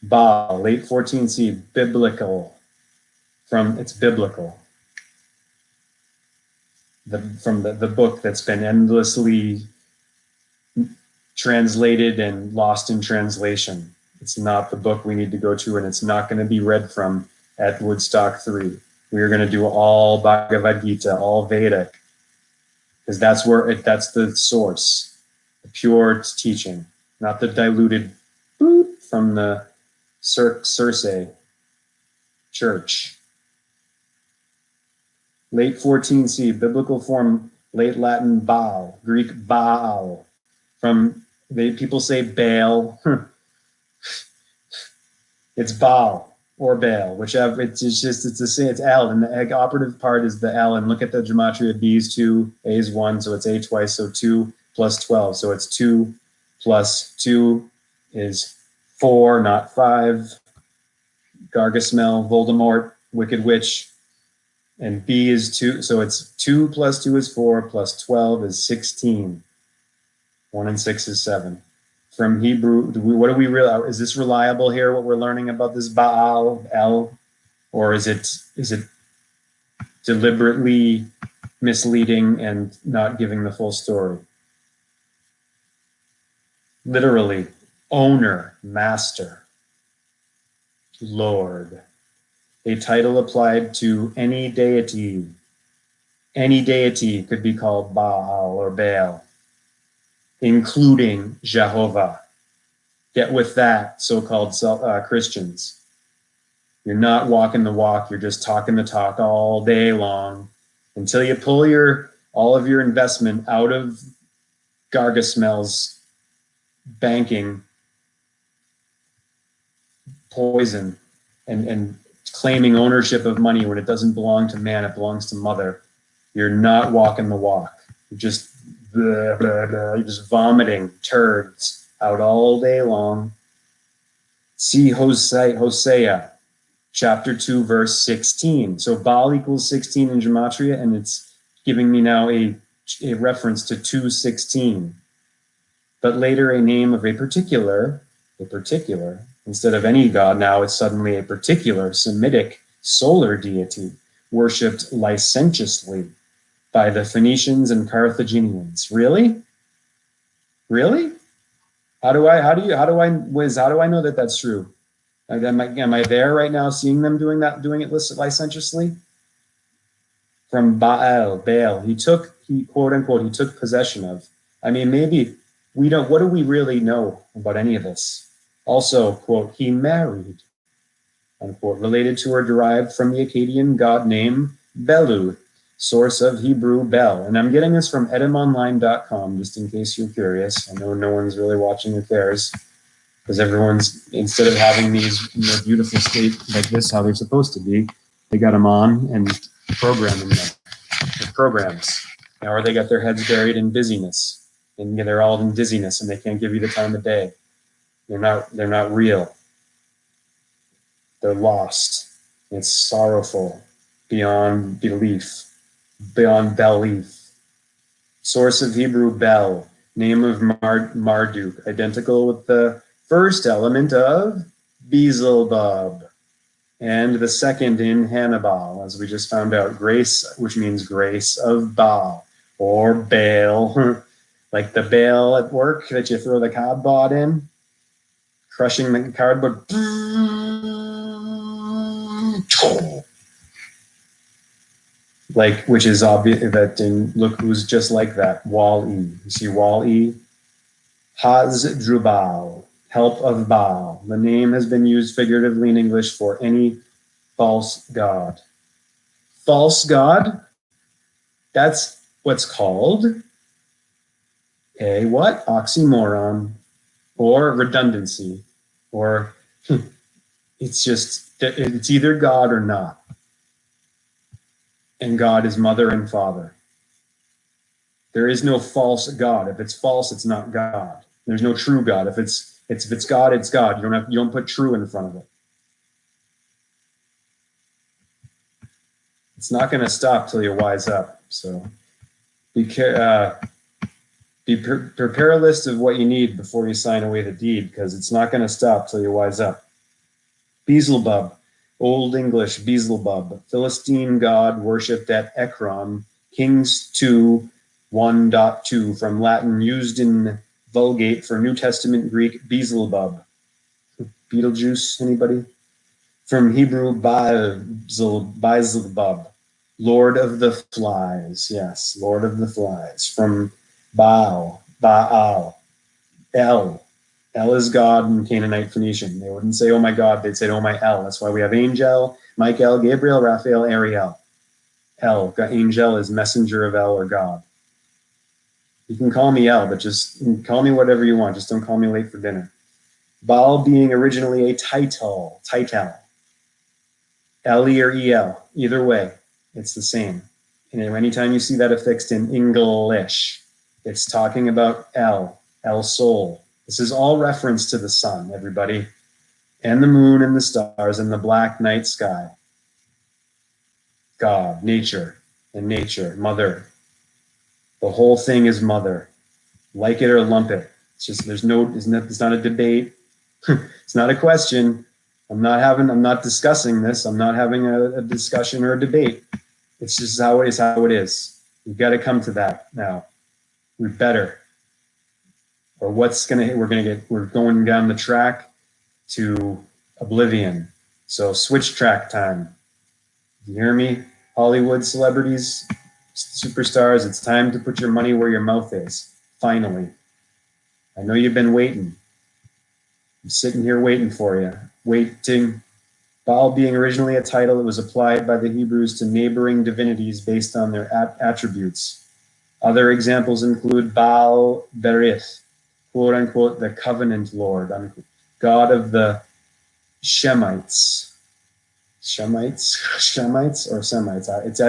Baal, late 14C, biblical. It's biblical. From the book that's been endlessly translated and lost in translation. It's not the book we need to go to, and it's not going to be read from at Woodstock 3. We are going to do all Bhagavad Gita, all Vedic, because that's the source, the pure teaching, not the diluted from the Circe church. Late 14C, biblical form, late Latin Baal, Greek Baal. People say Baal. It's Baal or Baal, whichever. It's the same. It's L, and the operative part is the L. And look at the gematria. B is 2, A is 1, so it's A twice. So 2 plus 12. So it's 2 plus 2 is 4, not 5. Gargasmel, Voldemort, Wicked Witch, and B is 2. So it's 2 plus 2 is 4 plus 12 is 16. 1 and 6 is 7. From Hebrew, what do we realize? Is this reliable here, what we're learning about this Baal, El? Or is it deliberately misleading and not giving the full story? literally owner, master, Lord. A title applied to any deity. Any deity could be called Baal or Baal, including Jehovah. Get with that, so-called Christians. You're not walking the walk, you're just talking the talk all day long until you pull all of your investment out of Gargasmel's banking poison and claiming ownership of money when it doesn't belong to man, it belongs to mother. You're not walking the walk. You're just blah, blah, blah. You're just vomiting turds out all day long. See Hosea chapter 2, verse 16. So Baal equals 16 in gematria, and it's giving me now a reference to 2:16. But later a name of a particular, instead of any god, now it's suddenly a particular Semitic solar deity worshipped licentiously by the Phoenicians and Carthaginians. Really? Really? How do I know that that's true? Am I there right now seeing them doing it licentiously? From Baal, he quote unquote, he took possession of. I mean, maybe what do we really know about any of this? Also, quote, he married, unquote, related to or derived from the Akkadian god name Belu, source of Hebrew Bel. And I'm getting this from etymonline.com, just in case you're curious. I know no one's really watching or cares, because everyone's, instead of having these in their beautiful state like this, how they're supposed to be, they got them on and programming them with programs. Or they got their heads buried in busyness, and they're all in dizziness, and they can't give you the time of day. They're not real. They're lost. It's sorrowful beyond belief, beyond belief. Source of Hebrew Bel, name of Marduk, identical with the first element of Beelzebub, and the second in Hannibal, as we just found out, grace, which means grace of Baal, or Baal, like the bale at work that you throw the cardboard in, crushing the cardboard, like, which is obvious that look who's just like that, Wall-E. You see Wall-E? Haz-Drubal, help of Baal. The name has been used figuratively in English for any false god. False god? That's what's called a what? Oxymoron, or redundancy, or it's either God or not. And God is mother and father. There is no false God. If it's false, it's not God. There's no true God. If it's God, it's God. You don't put true in front of it. It's not going to stop till you wise up. So prepare a list of what you need before you sign away the deed, because it's not going to stop till you wise up. Beelzebub, Old English Beelzebub, Philistine god worshipped at Ekron, Kings 2, 1.2, from Latin, used in Vulgate for New Testament Greek Beelzebub. Beetlejuice, anybody? From Hebrew Beelzebub, Lord of the Flies. Yes, Lord of the Flies. From Baal, El. El is God in Canaanite Phoenician. They wouldn't say, oh my God, they'd say, oh my El. That's why we have Angel, Michael, Gabriel, Raphael, Ariel. El, Angel is messenger of El or God. You can call me El, but just call me whatever you want. Just don't call me late for dinner. Baal being originally a title. Eli or El, either way, it's the same. And anytime you see that affixed in English, it's talking about El Sol. This is all reference to the sun, everybody, and the moon and the stars and the black night sky. God, nature, and nature, mother. The whole thing is mother. Like it or lump it. It's just, it's not a debate. It's not a question. I'm not discussing this. I'm not having a discussion or a debate. It's just how it is. We've got to come to that now. We better. or we're going down the track to oblivion. So switch track time. You hear me? Hollywood celebrities, superstars, it's time to put your money where your mouth is. Finally. I know you've been waiting. I'm sitting here waiting for you. Waiting. Baal being originally a title, it was applied by the Hebrews to neighboring divinities based on their attributes. Other examples include Baal Berith, quote unquote, the covenant lord, unquote, God of the Shemites. Shemites or Semites? It's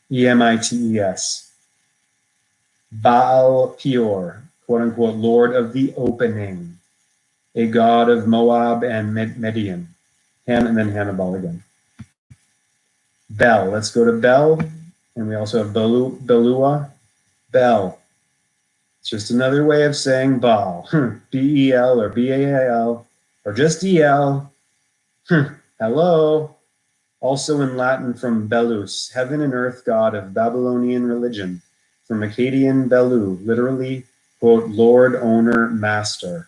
Shechemites. Baal Peor, quote unquote, Lord of the opening, a god of Moab and Median. And then Hannibal again. Bel, let's go to Bel. And we also have Belua. Bel. It's just another way of saying Baal. B-E-L or B-A-L or just E-L. Hello. Also in Latin from Belus, heaven and earth god of Babylonian religion. From Akkadian Belu, literally, quote, Lord, owner, master.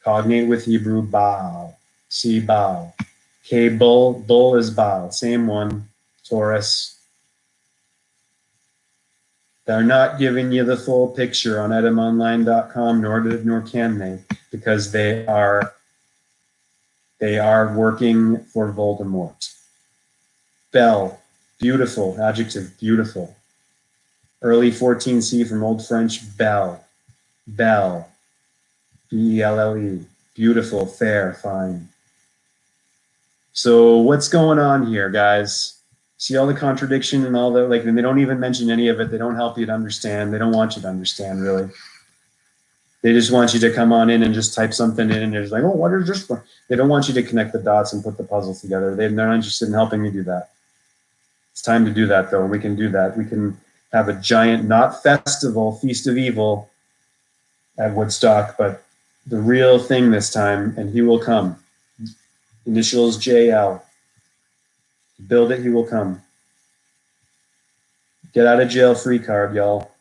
Cognate with Hebrew Baal. See Baal. K, bull. Bull is Baal. Same one. Taurus. They're not giving you the full picture on edamonline.com, nor can they, because they are working for Voldemort. Bel, beautiful, adjective, beautiful. Early 14C from Old French, belle, belle, B-E-L-L-E, beautiful, fair, fine. So what's going on here, guys? See all the contradiction and all that, like, and they don't even mention any of it. They don't help you to understand. They don't want you to understand, really. They just want you to come on in and just type something in and they're just like, oh, what is this for? They don't want you to connect the dots and put the puzzle together. They're not interested in helping you do that. It's time to do that, though, and we can do that. We can have a giant, not festival, Feast of Evil at Woodstock, but the real thing this time, and he will come. Initials JL. Build it, he will come. Get out of jail free card, y'all.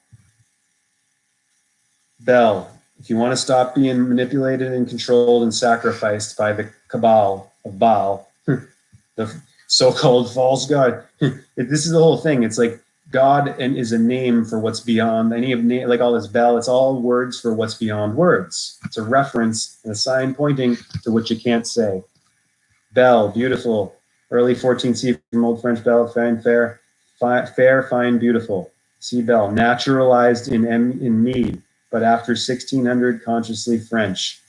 Bell, if you want to stop being manipulated and controlled and sacrificed by the cabal of Baal, the so-called false god, this is the whole thing. It's like God and is a name for what's beyond any of like all this Bell. It's all words for what's beyond words. It's a reference and a sign pointing to what you can't say. Bell, beautiful. Early 14C from Old French belle, fine, fair, fine, beautiful. See belle, naturalized in need, but after 1600, consciously French.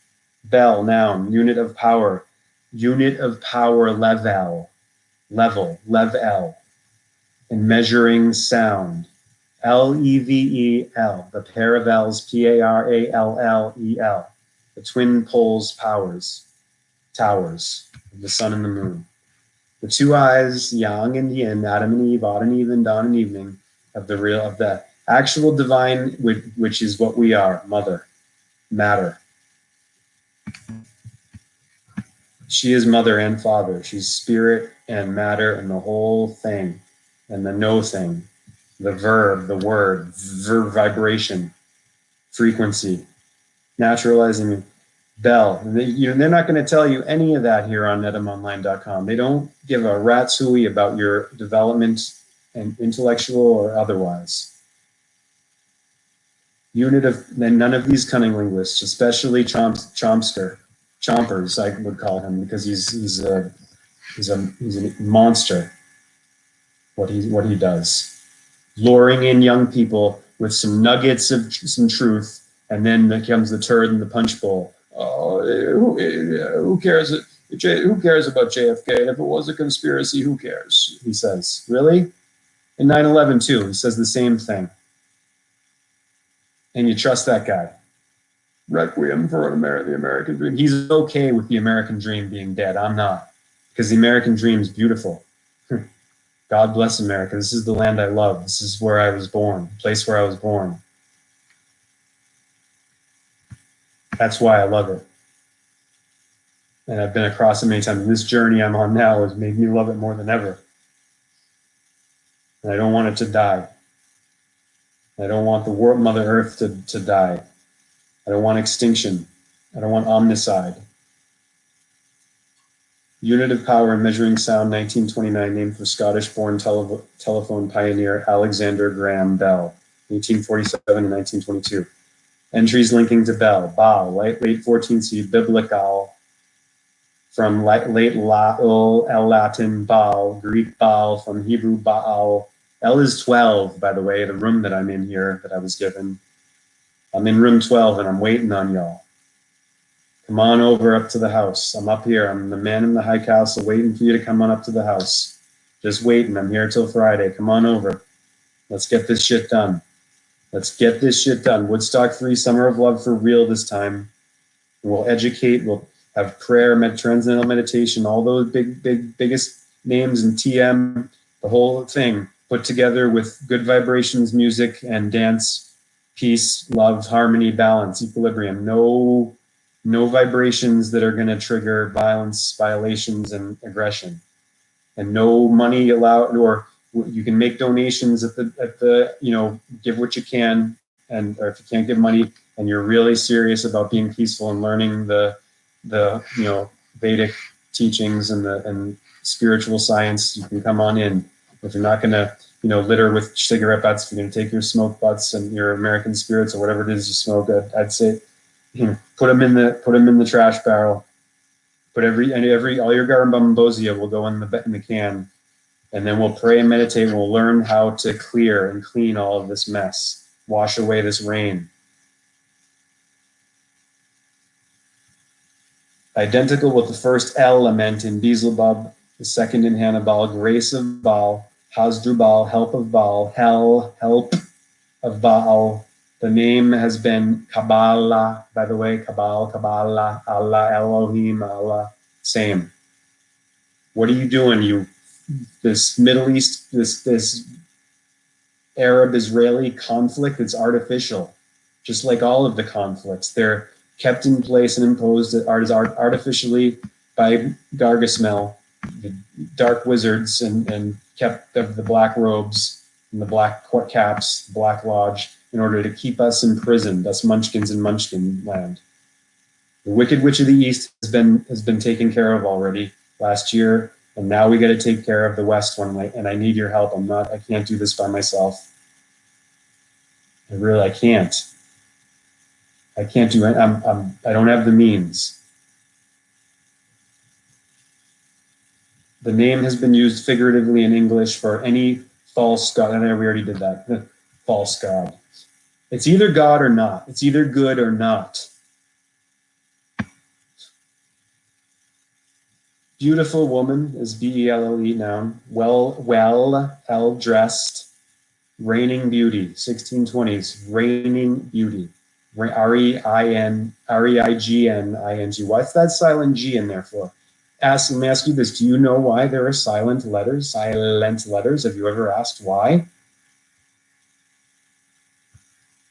Belle, noun, unit of power, level, and measuring sound. L-E-V-E-L, the pair of L's, P-A-R-A-L-L-E-L, the twin poles towers of the sun and the moon. The two eyes, yang and yin, Adam and Eve, odd and even, dawn and evening, of the actual divine, which is what we are, mother, matter. She is mother and father. She's spirit and matter and the whole thing, and the no thing, the verb, the word, vibration, frequency, naturalizing. Bell. They're not going to tell you any of that here on edamonline.com. They don't give a rat's hooey about your development and intellectual or otherwise. Unit of, and none of these cunning linguists, especially Chompers, I would call him, because he's a monster. What he does, luring in young people with some nuggets of some truth, and then comes the turd in the punch bowl. Oh, who cares? Who cares about JFK? If it was a conspiracy, who cares? He says. Really? In 9/11 too, he says the same thing. And you trust that guy? Requiem for the American dream. He's okay with the American dream being dead. I'm not, because the American dream is beautiful. God bless America. This is the land I love. This is where I was born, the place where I was born. That's why I love it. And I've been across it many times. This journey I'm on now has made me love it more than ever. And I don't want it to die. I don't want the world, Mother Earth to die. I don't want extinction. I don't want omnicide. Unit of Power in Measuring Sound, 1929, named for Scottish-born telephone pioneer Alexander Graham Bell, 1847 and 1922. Entries linking to Bell, Baal, late 14th century, biblical, from late Latin Baal, Greek Baal, from Hebrew Baal. L is 12, by the way, the room that I'm in here that I was given. I'm in room 12 and I'm waiting on y'all. Come on over up to the house. I'm up here. I'm the man in the high castle waiting for you to come on up to the house. Just waiting. I'm here till Friday. Come on over. Let's get this shit done. Let's get this shit done. Woodstock 3, Summer of Love for real this time. We'll educate. We'll have prayer, transcendental meditation, all those biggest names in TM, the whole thing put together with good vibrations, music, and dance, peace, love, harmony, balance, equilibrium. No vibrations that are going to trigger violence, violations, and aggression. And no money allowed, or you can make donations at the give what you can, or if you can't give money and you're really serious about being peaceful and learning the Vedic teachings and spiritual science, you can come on in. If you're not going to litter with cigarette butts, if you're going to take your smoke butts and your American spirits or whatever it is you smoke, I'd say put them in the trash barrel. Put all your garbambosia will go in the can, and then we'll pray and meditate, and we'll learn how to clear and clean all of this mess, wash away this rain. Identical with the first element in Beelzebub, the second in Hannibal, grace of Baal, Hasdrubal, help of Baal, hell, help of Baal. The name has been Kabbalah, by the way, Kabbalah, Allah, Elohim, Allah, same. What are you doing, this Middle East, this Arab-Israeli conflict? It's artificial, just like all of the conflicts. They're kept in place and imposed artificially by Gargasmel, the dark wizards, and kept of the black robes and the black caps, the Black Lodge, in order to keep us imprisoned, us munchkins in Munchkin land. The Wicked Witch of the East has been taken care of already last year, and now we got to take care of the West one, and I need your help. I can't do this by myself. I can't. I can't do it. I don't have the means. The name has been used figuratively in English for any false god. And we already did that. False god. It's either God or not. It's either good or not. Beautiful woman is B-E-L-L-E noun. Well dressed. Reigning beauty. 1620s. Reigning beauty. R-E-I-G-N-I-N-G. What's that silent G in there for? Let me ask you this. Do you know why there are silent letters? Silent letters. Have you ever asked why?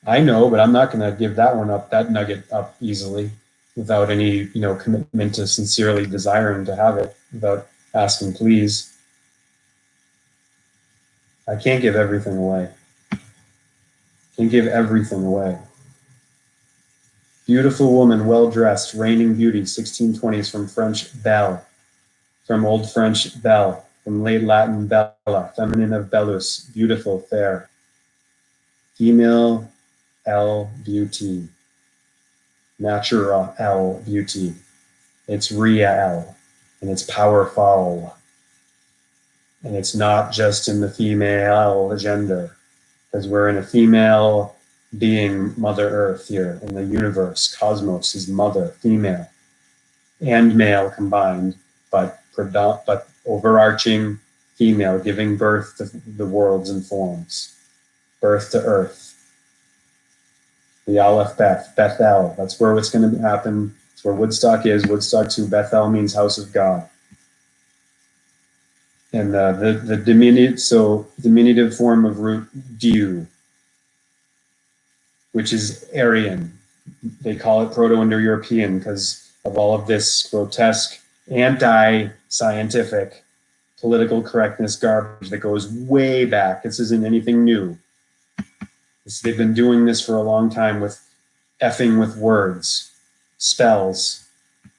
I know, but I'm not going to give that nugget up easily without any, commitment to sincerely desiring to have it, without asking please. I can't give everything away. Can't give everything away. Beautiful woman, well-dressed, reigning beauty, 1620s, from French belle, from Old French belle, from late Latin bella, feminine of bellus, beautiful, fair. Female, L, beauty. Natural, L, beauty. It's real, and it's powerful. And it's not just in the female gender, because we're in a female being, Mother Earth here in the universe. Cosmos is mother, female, and male combined, but overarching female, giving birth to the worlds and forms, birth to earth. The Aleph Beth, Bethel, that's where it's going to happen. It's where Woodstock is. Woodstock 2, Bethel means house of God. And the diminutive form of root Diu, which is Aryan. They call it Proto-Indo-European because of all of this grotesque, anti-scientific, political correctness garbage that goes way back. This isn't anything new. They've been doing this for a long time with effing with words, spells,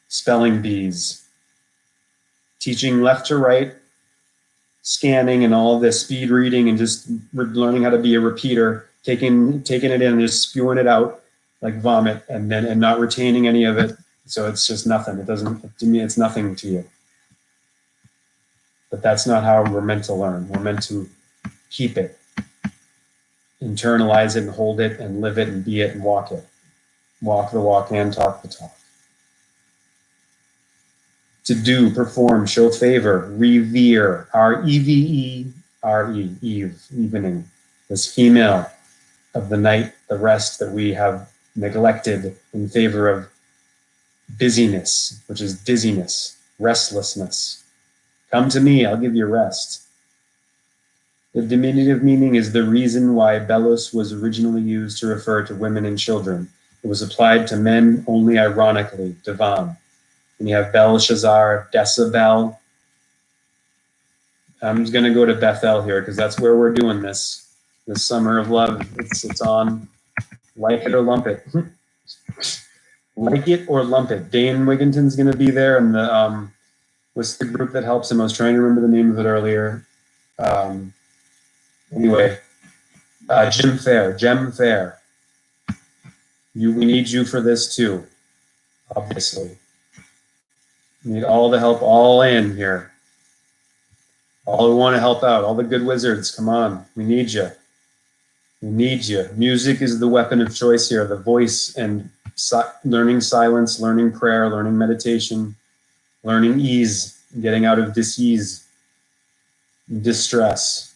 spelling bees, teaching left to right, scanning and all this speed reading and just learning how to be a repeater, taking it in and just spewing it out like vomit and not retaining any of it. So it's just nothing. It doesn't, to me, it's nothing to you. But that's not how we're meant to learn. We're meant to keep it, internalize it and hold it and live it and be it and walk it. Walk the walk and talk the talk. To do, perform, show favor, revere, R-E-V-E-R-E, Eve, evening, this female of the night, the rest that we have neglected in favor of busyness, which is dizziness, restlessness. Come to me, I'll give you rest. The diminutive meaning is the reason why Belos was originally used to refer to women and children. It was applied to men only ironically, Devan. And you have Belshazzar, Decibel. I'm just going to go to Bethel here because that's where we're doing this summer of love. It's on. Like it or lump it. Like it or lump it. Dane Wigginton's going to be there, and the what's the group that helps him? I was trying to remember the name of it earlier. Anyway, Jim Fair. We need you for this too, obviously. We need all the help, all in here. All who want to help out, all the good wizards, come on. We need you. We need you. Music is the weapon of choice here, the voice and learning silence, learning prayer, learning meditation, learning ease, getting out of dis-ease, distress,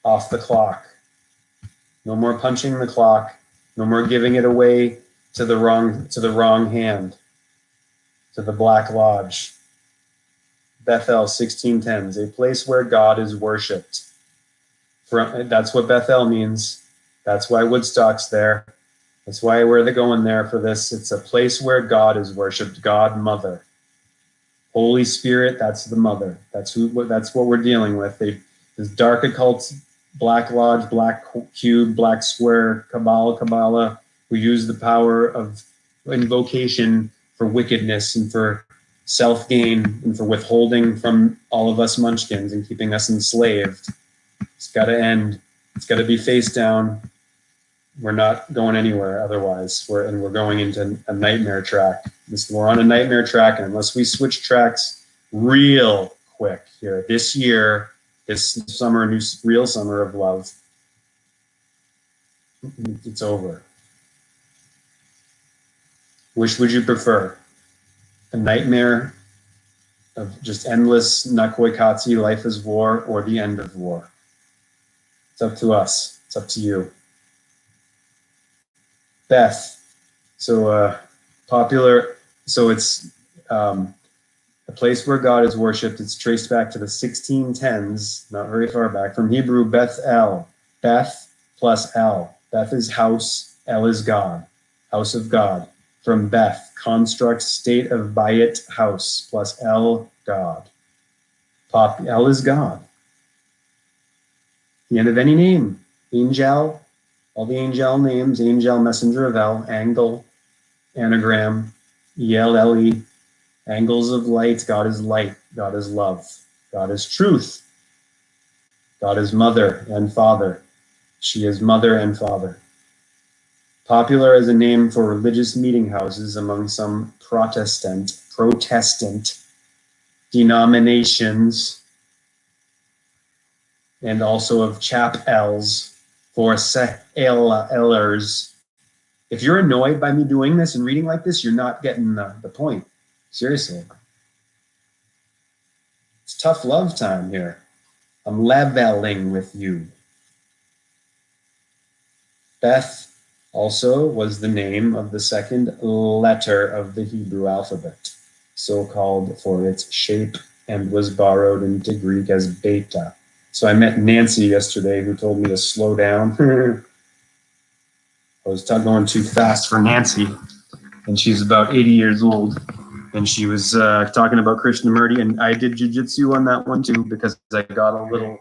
off the clock. No more punching the clock. No more giving it away to the wrong hand. To the Black Lodge. Bethel 1610s, a place where God is worshipped. That's what Bethel means. That's why Woodstock's there. That's why they're going there for this. It's a place where God is worshipped, God Mother. Holy Spirit, that's the Mother. That's what we're dealing with. This dark occult, Black Lodge, Black Cube, Black Square, Kabbalah, who use the power of invocation for wickedness and for self-gain and for withholding from all of us munchkins and keeping us enslaved. It's got to end. It's got to be face down. We're not going anywhere otherwise. We're going into a nightmare track. We're on a nightmare track, and unless we switch tracks real quick here, this year, this summer, real summer of love, it's over. Which would you prefer? A nightmare of just endless Nakoikatsi, life is war, or the end of war? It's up to us. It's up to you. Beth. So popular. So it's a place where God is worshipped. It's traced back to the 1610s, not very far back. From Hebrew, Beth El. Beth plus El. Beth is house. El is God. House of God. From Beth, construct, state of Bayit, house, plus El, God. El is God. The end of any name. Angel, all the angel names, angel, messenger of El, angle, anagram, E-L-L-E, angles of light. God is light. God is love. God is truth. God is mother and father. She is mother and father. Popular as a name for religious meeting houses among some Protestant denominations, and also of chapels for Se'elers. If you're annoyed by me doing this and reading like this, you're not getting the point. Seriously. It's tough love time here. I'm leveling with you. Beth also was the name of the second letter of the Hebrew alphabet, so called for its shape, and was borrowed into Greek as beta. So I met Nancy yesterday, who told me to slow down. I was going too fast for Nancy, and she's about 80 years old. And she was talking about Krishnamurti, and I did jujitsu on that one too, because I got a little,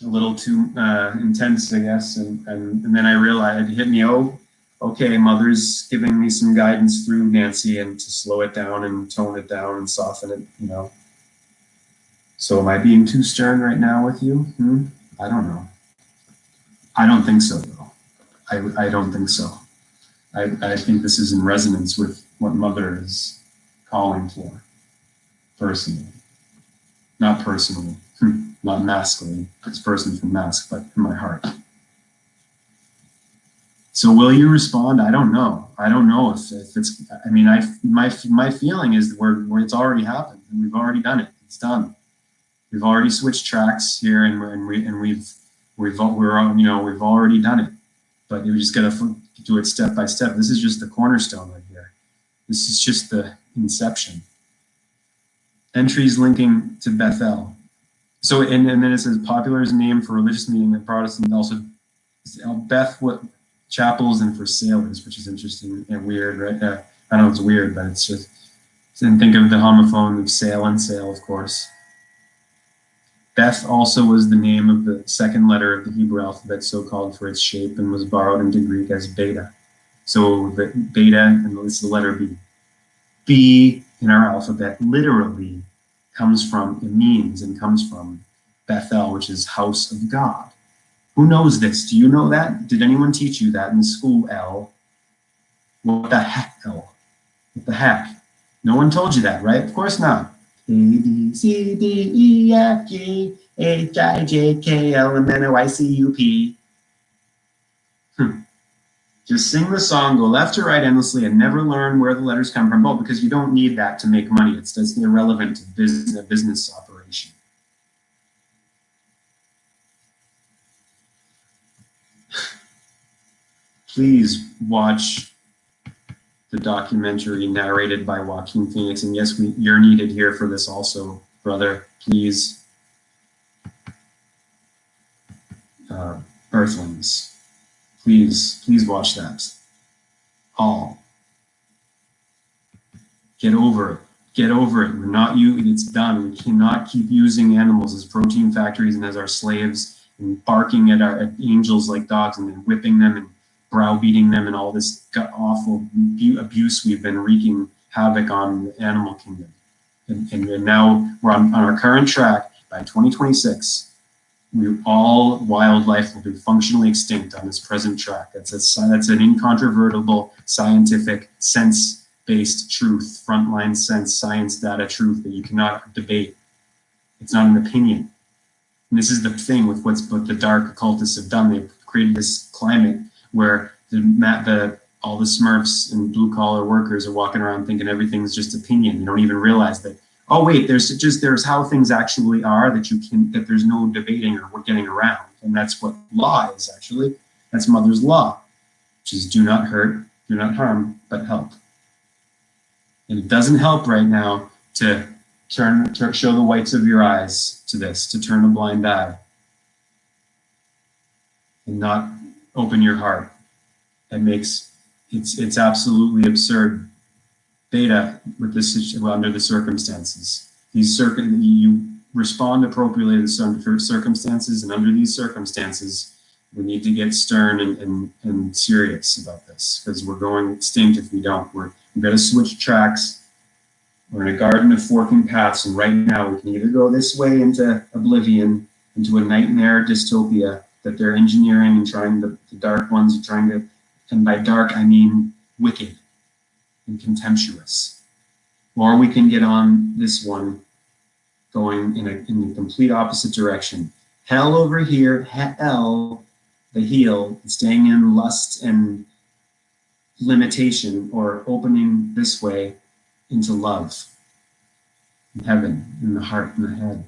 a little too intense, I guess. And then I realized, it hit me, oh, okay, Mother's giving me some guidance through Nancy and to slow it down and tone it down and soften it, you know. So am I being too stern right now with you? I don't know. I don't think so, though. I don't think so. I think this is in resonance with what Mother is calling for, personally. Not personally, not maskily, it's person from mask, but in my heart. So will you respond? I don't know. I don't know if it's, I mean, my feeling is that it's already happened and we've already done it. It's done. We've already switched tracks here we've already done it, but you just got to do it step by step. This is just the cornerstone right here. This is just the inception. Entries linking to Bethel. So, and then it says popular is a name for religious meeting in Protestant, also what chapels and for sailors, which is interesting and weird, right? I know it's weird, but it's just, and think of the homophone of sail and sail, of course. Beth also was the name of the second letter of the Hebrew alphabet, so called for its shape, and was borrowed into Greek as beta. So the beta, and this is the letter B. B in our alphabet literally comes from Bethel, which is house of God. Who knows this? Do you know that? Did anyone teach you that in school, L? What the heck, L? What the heck? No one told you that, right? Of course not. A, B, C, D, E, F, G, H, I, J, K, L, M, N, O, I, C, U, P. Just sing the song, go left to right endlessly, and never learn where the letters come from. Well, because you don't need that to make money. It's irrelevant to business operation. Please watch the documentary narrated by Joaquin Phoenix. And yes, you're needed here for this also, brother. Please. Earthlings. Please watch that. All. Get over it. Get over it. We're not it's done. We cannot keep using animals as protein factories and as our slaves and barking at angels like dogs and then whipping them and browbeating them and all this awful abuse we've been wreaking havoc on the animal kingdom. And now we're on our current track. By 2026, all wildlife will be functionally extinct on this present track. That's an incontrovertible, scientific, sense-based truth, frontline sense, science data truth that you cannot debate. It's not an opinion. And this is the thing with what the dark occultists have done. They've created this climate where all the Smurfs and blue-collar workers are walking around thinking everything's just opinion. They don't even realize that, oh wait, there's how things actually are that there's no debating or getting around. And that's what law is, actually. That's Mother's law, which is do not hurt, do not harm, but help. And it doesn't help right now to show the whites of your eyes to this, to turn a blind eye and not open your heart. It's absolutely absurd. Beta with this under the circumstances. You respond appropriately to the circumstances, and under these circumstances, we need to get stern and serious about this because we're going extinct if we don't. We've got to switch tracks. We're in a garden of forking paths, and right now we can either go this way into oblivion, into a nightmare dystopia that they're engineering and the dark ones are trying to, and by dark I mean wicked and contemptuous. Or we can get on this one going in the complete opposite direction. Hell over here, hell, the heel, staying in lust and limitation, or opening this way into love, in heaven, in the heart, in the head,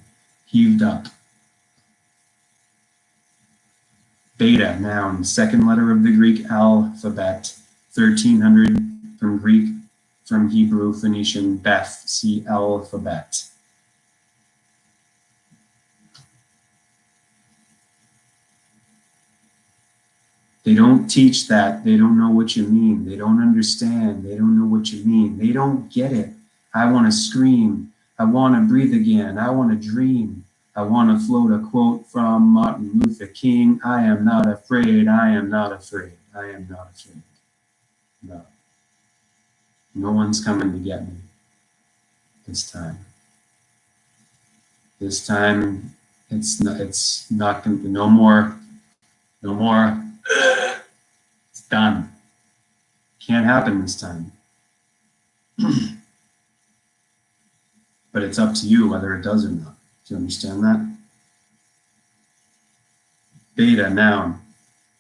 heaved up. Beta, noun, second letter of the Greek alphabet, 1300 from Greek, from Hebrew, Phoenician, Beth, see alphabet. They don't teach that. They don't know what you mean. They don't understand. They don't know what you mean. They don't get it. I want to scream. I want to breathe again. I want to dream. I want to float a quote from Martin Luther King. I am not afraid. I am not afraid. I am not afraid. No. No one's coming to get me this time. This time, it's not going to be no more. It's done. Can't happen this time. But it's up to you whether it does or not. Do you understand that? Beta, noun.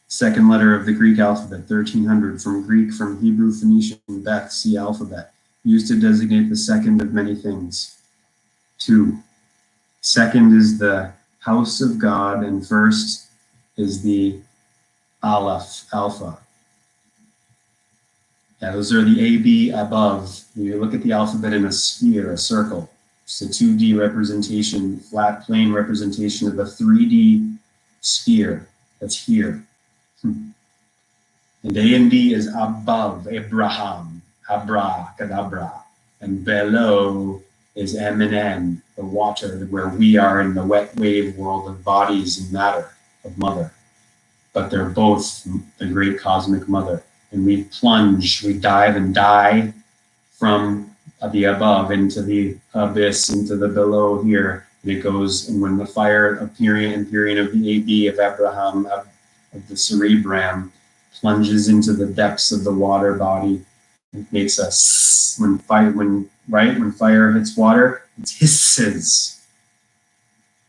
Second letter of the Greek alphabet, 1300, from Greek, from Hebrew, Phoenician, Beth, C alphabet, used to designate the second of many things. 2. Second is the house of God, and first is the Aleph, alpha. Yeah, those are the AB above. You look at the alphabet in a sphere, a circle. It's a 2D representation, flat plane representation of a 3D sphere that's here. And A and B is above, Abraham, abracadabra. And below is M and N, the water, where we are in the wet wave world of bodies and matter, of mother. But they're both the great cosmic mother. And we plunge, we dive and die from the above into the abyss, into the below here. And it goes, and when the fire appearing of the AB of Abraham, of the cerebrum, plunges into the depths of the water body, it makes us, when fire hits water, it hisses.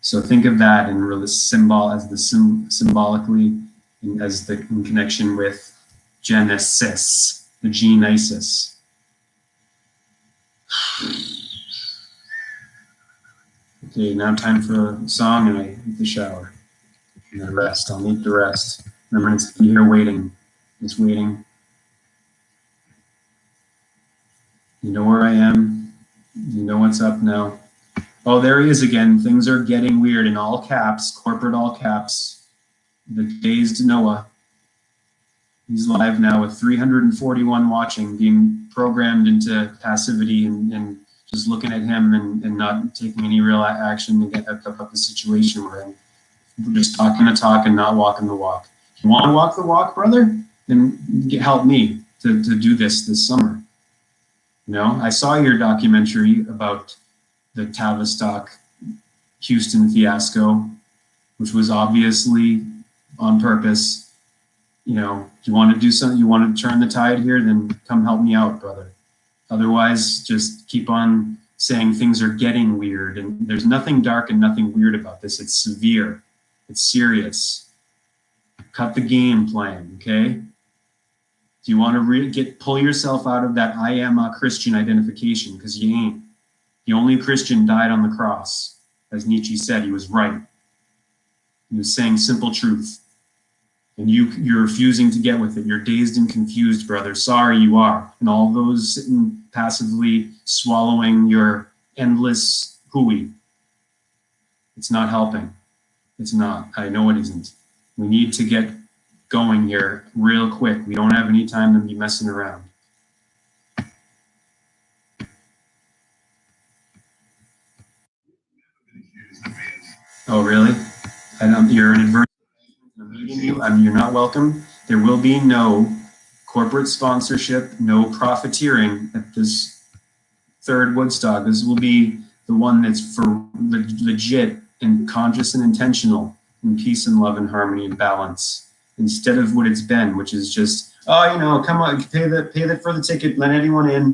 So think of that in really symbolically, in connection with Genesis, the Genesis. Okay, now time for a song, and I hit the shower. And I rest. I'll need to rest. Remember to be here waiting. Just waiting. You know where I am. You know what's up now. Oh, there he is again. Things are getting weird in all caps, corporate all caps. The dazed Noah. He's live now with 341 watching, being programmed into passivity and just looking at him and not taking any real action to get up the situation we're in. We're just talking the talk and not walking the walk. If you want to walk the walk, brother, then help me to do this summer. You know, I saw your documentary about the Tavistock Houston fiasco, which was obviously on purpose. You know, if you want to do something, you want to turn the tide here, then come help me out, brother. Otherwise, just keep on saying things are getting weird. And there's nothing dark and nothing weird about this. It's severe. It's serious. Cut the game playing, okay? Do you want to pull yourself out of that I am a Christian identification? Because you ain't. The only Christian died on the cross. As Nietzsche said, he was right. He was saying simple truth. And you're refusing to get with it. You're dazed and confused, brother. Sorry you are. And all those sitting passively swallowing your endless hooey. It's not helping. It's not. I know it isn't. We need to get going here real quick. We don't have any time to be messing around. Oh, really? You're an adverse. I'm meeting you. You're not welcome. There will be no corporate sponsorship, no profiteering at this third Woodstock. This will be the one that's for legit and conscious and intentional in peace and love and harmony and balance, instead of what it's been, which is just, oh, you know, come on, pay that for the ticket, let anyone in,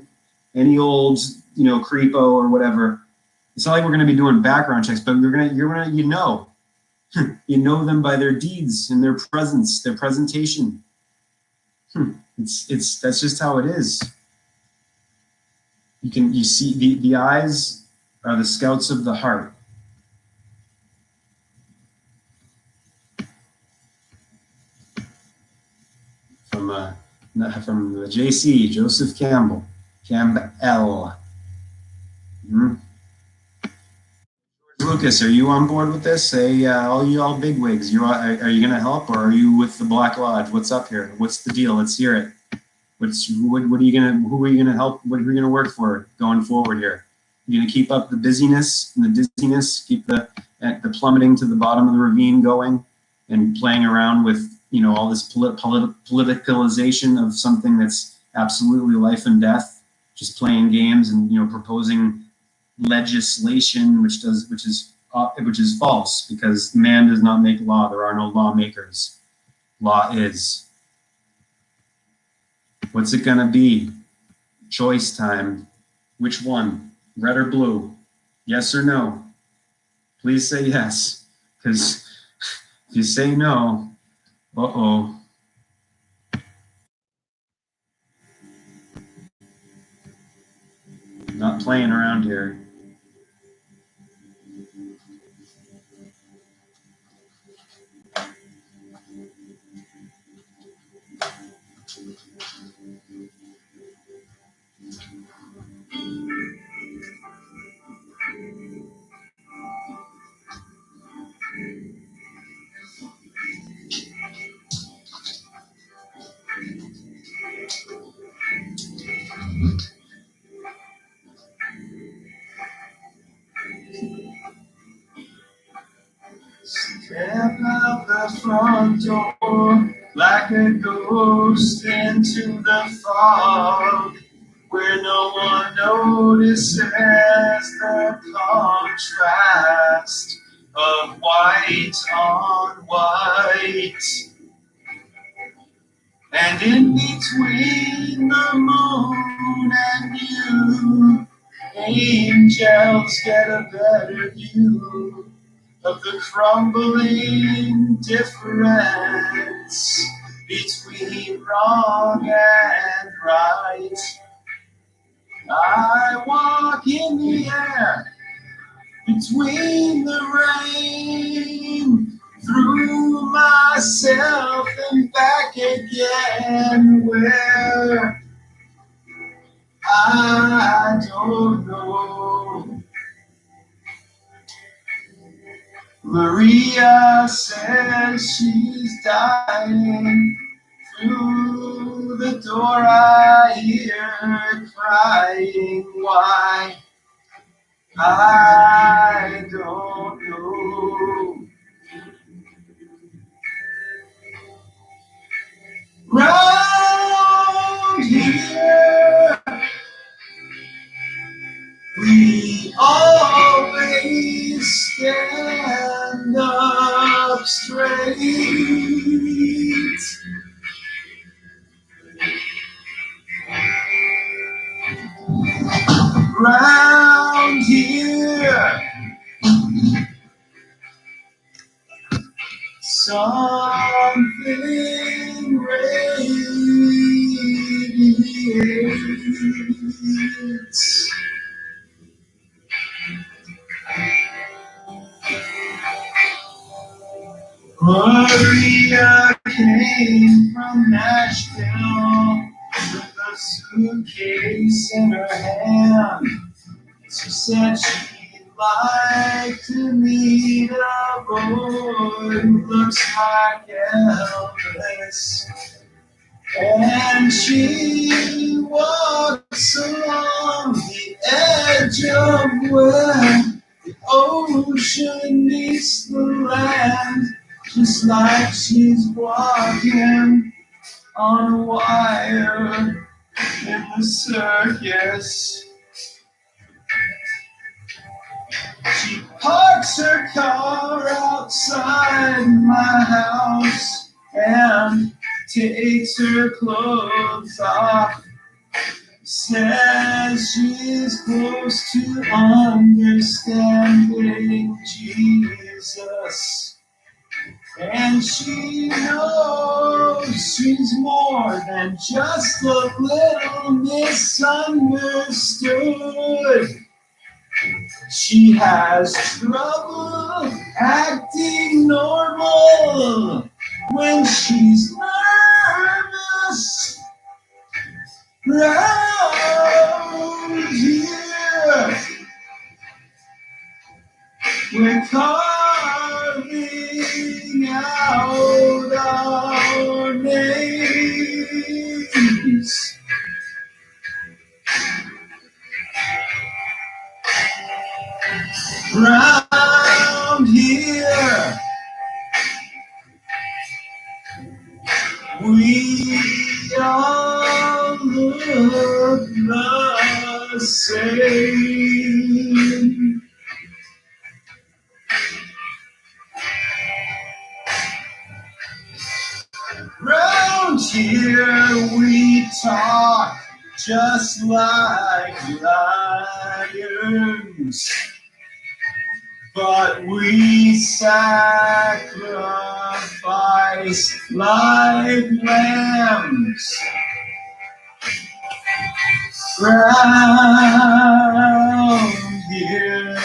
any old, you know, creepo or whatever. It's not like we're going to be doing background checks, but you're gonna, you know. You know them by their deeds and their presence, their presentation. That's just how it is. You see the eyes are the scouts of the heart. From the JC, Joseph Campbell. Lucas, are you on board with this? Hey, all bigwigs, are you going to help, or are you with the Black Lodge? What's up here? What's the deal? Let's hear it. Who are you going to help? What are we going to work for going forward here? You're going to keep up the busyness and the dizziness, at the plummeting to the bottom of the ravine going and playing around with, all this politicalization of something that's absolutely life and death, just playing games and, proposing legislation, which is false, because man does not make law. There are no lawmakers. Law is. What's it gonna be? Choice time. Which one? Red or blue? Yes or no? Please say yes, because if you say no, uh-oh. Not playing around here. Step out the front door like a ghost into the fog, where no one notices the contrast of white on white. And in between the moon and you, angels get a better view of the crumbling difference between wrong and right. I walk in the air between the rain, through myself and back again, where I don't know. Maria says she's dying. Through the door I hear her crying. Why? I don't know. Round here, we always stand up straight. Round here, something radiates. Maria came from Nashville with a suitcase in her hand. She said she'd like to meet a boy who looks like Elvis. And she walks along the edge of where the ocean meets the land, just like she's walking on a wire in the circus. She parks her car outside my house and takes her clothes off. Says she's close to understanding Jesus. And she knows she's more than just a little misunderstood. She has trouble acting normal when she's nervous. Round here, we're carving out our names. Round here, same. Round here we talk just like lions, but we sacrifice like lambs. Round here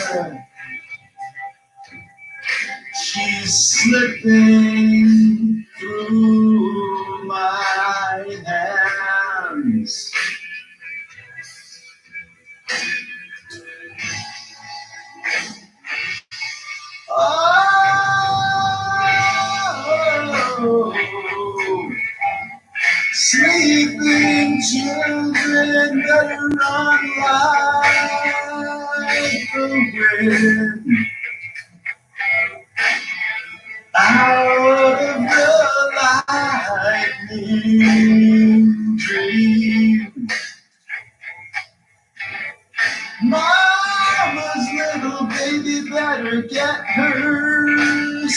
she's slipping through my hands. Oh, sleeping children that run like the wind out of the lightning dream. Mama's little baby better get herself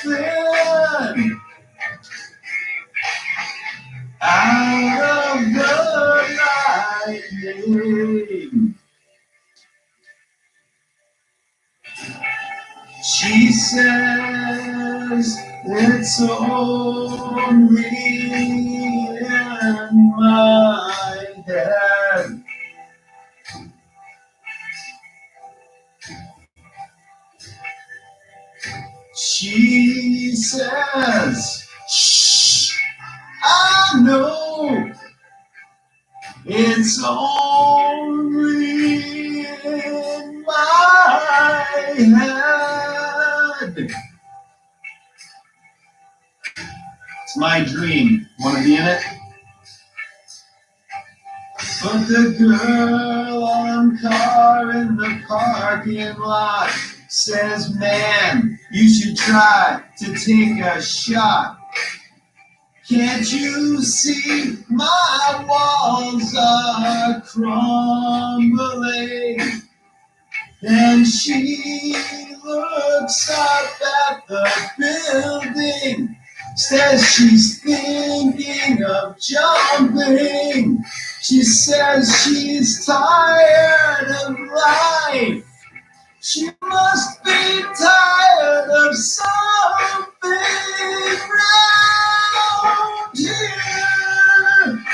in out of the lightning. She says it's only in my head. She says, shh, I know it's only in my head. It's my dream. Want to be in it? But the girl on car in the parking lot says, man, you should try to take a shot. Can't you see my walls are crumbling? And she looks up at the building, says she's thinking of jumping. She says she's tired of life. She must be tired of something round here.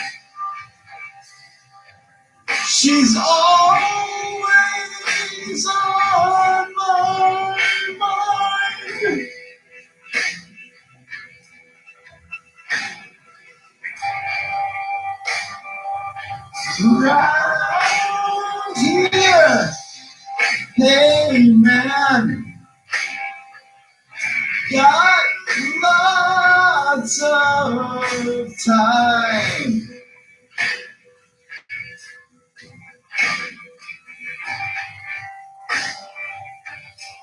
She's always on my mind. Round here, hey man, got lots of time.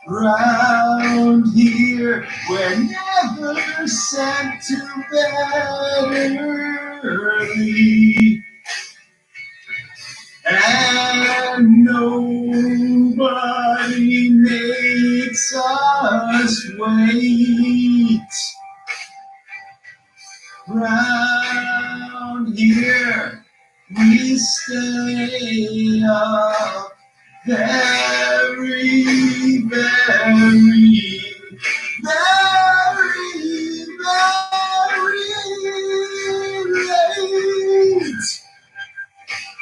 Round here, we're never sent to bed early, and nobody makes us wait. Round here, we stay up very, very, very, very late.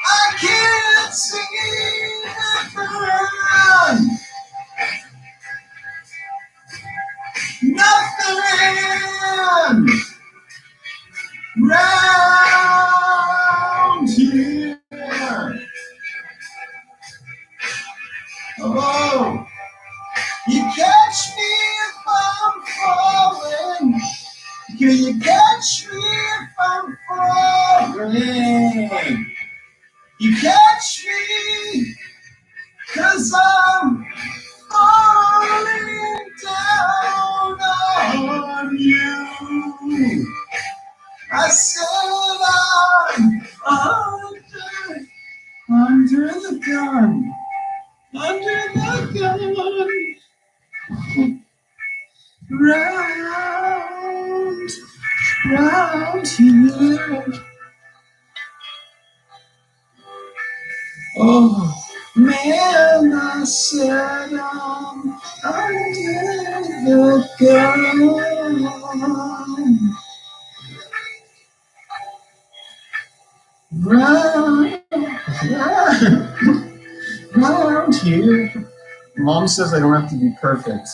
I can't see nothing round here. Oh, you catch me if I'm falling. Can you catch me if I'm falling? You catch me, 'cause I'm falling down on you. I said I'm under the gun, round, round here. Oh, man, I said I'm under the gun. Round, round here. Mom says I don't have to be perfect,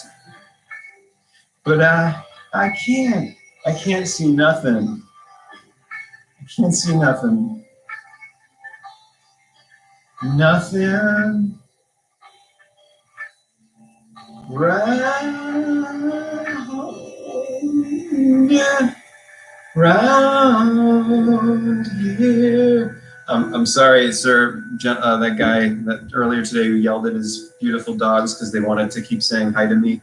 but I can't. I can't see nothing. I can't see nothing. Nothing. Round here. I'm sorry, sir. That guy that earlier today who yelled at his beautiful dogs because they wanted to keep saying hi to me. He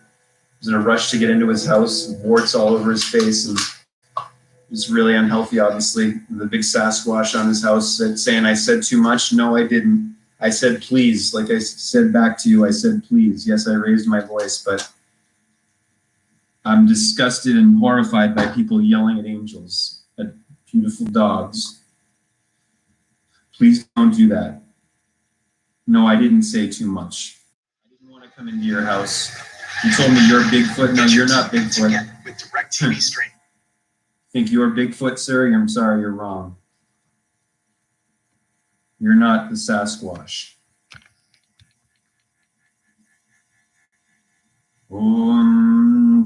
was in a rush to get into his house, warts all over his face, and it was really unhealthy, obviously. The big Sasquatch on his house saying I said too much. No, I didn't. I said please. Like I said back to you, I said please. Yes, I raised my voice, but I'm disgusted and horrified by people yelling at angels, at beautiful dogs. Please don't do that. No, I didn't say too much. I didn't want to come into your house. You told me you're Bigfoot. No, you're not Bigfoot. With direct TV stream. Think you're Bigfoot, sir? I'm sorry, you're wrong. You're not the Sasquatch.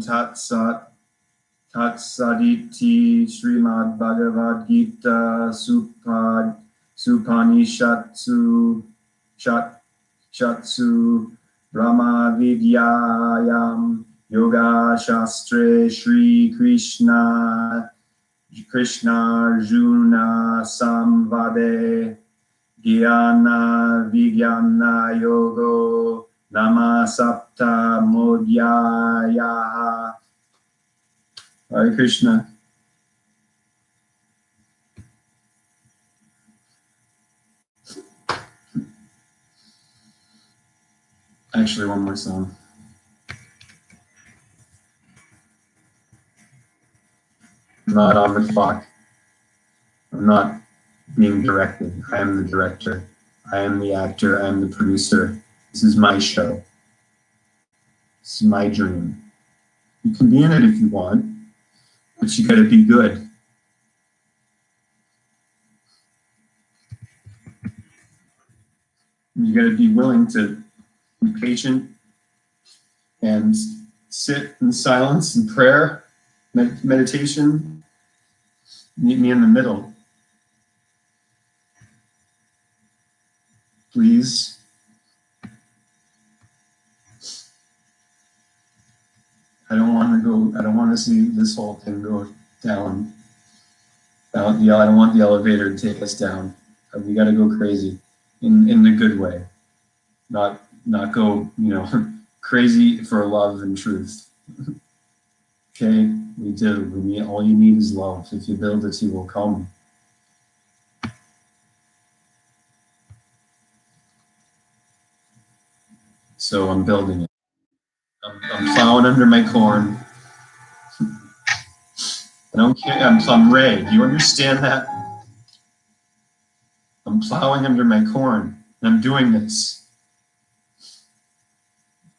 Tat Sat Tat Saditi Srimad Bhagavad Gita Supanishatsu Shatsu Brahma Vidyayam Yoga Shastre Shri Krishna Arjuna Samvade Jnana Vijnana Yogo Nama Sapta Modhyaya. Hare Krishna. Actually, one more song. I'm not on the clock. I'm not being directed. I am the director. I am the actor. I am the producer. This is my show. This is my dream. You can be in it if you want, but you gotta be good. You gotta be willing to be patient and sit in silence and prayer, meditation. Meet me in the middle. Please. I don't want to see this whole thing go down. I don't want the elevator to take us down. We got to go crazy in the good way. Not go, crazy for love and truth. Okay, we do. All you need is love. If you build it, he will come. So I'm building it. I'm plowing under my corn. I don't care. I'm Ray. Do you understand that? I'm plowing under my corn, and I'm doing this.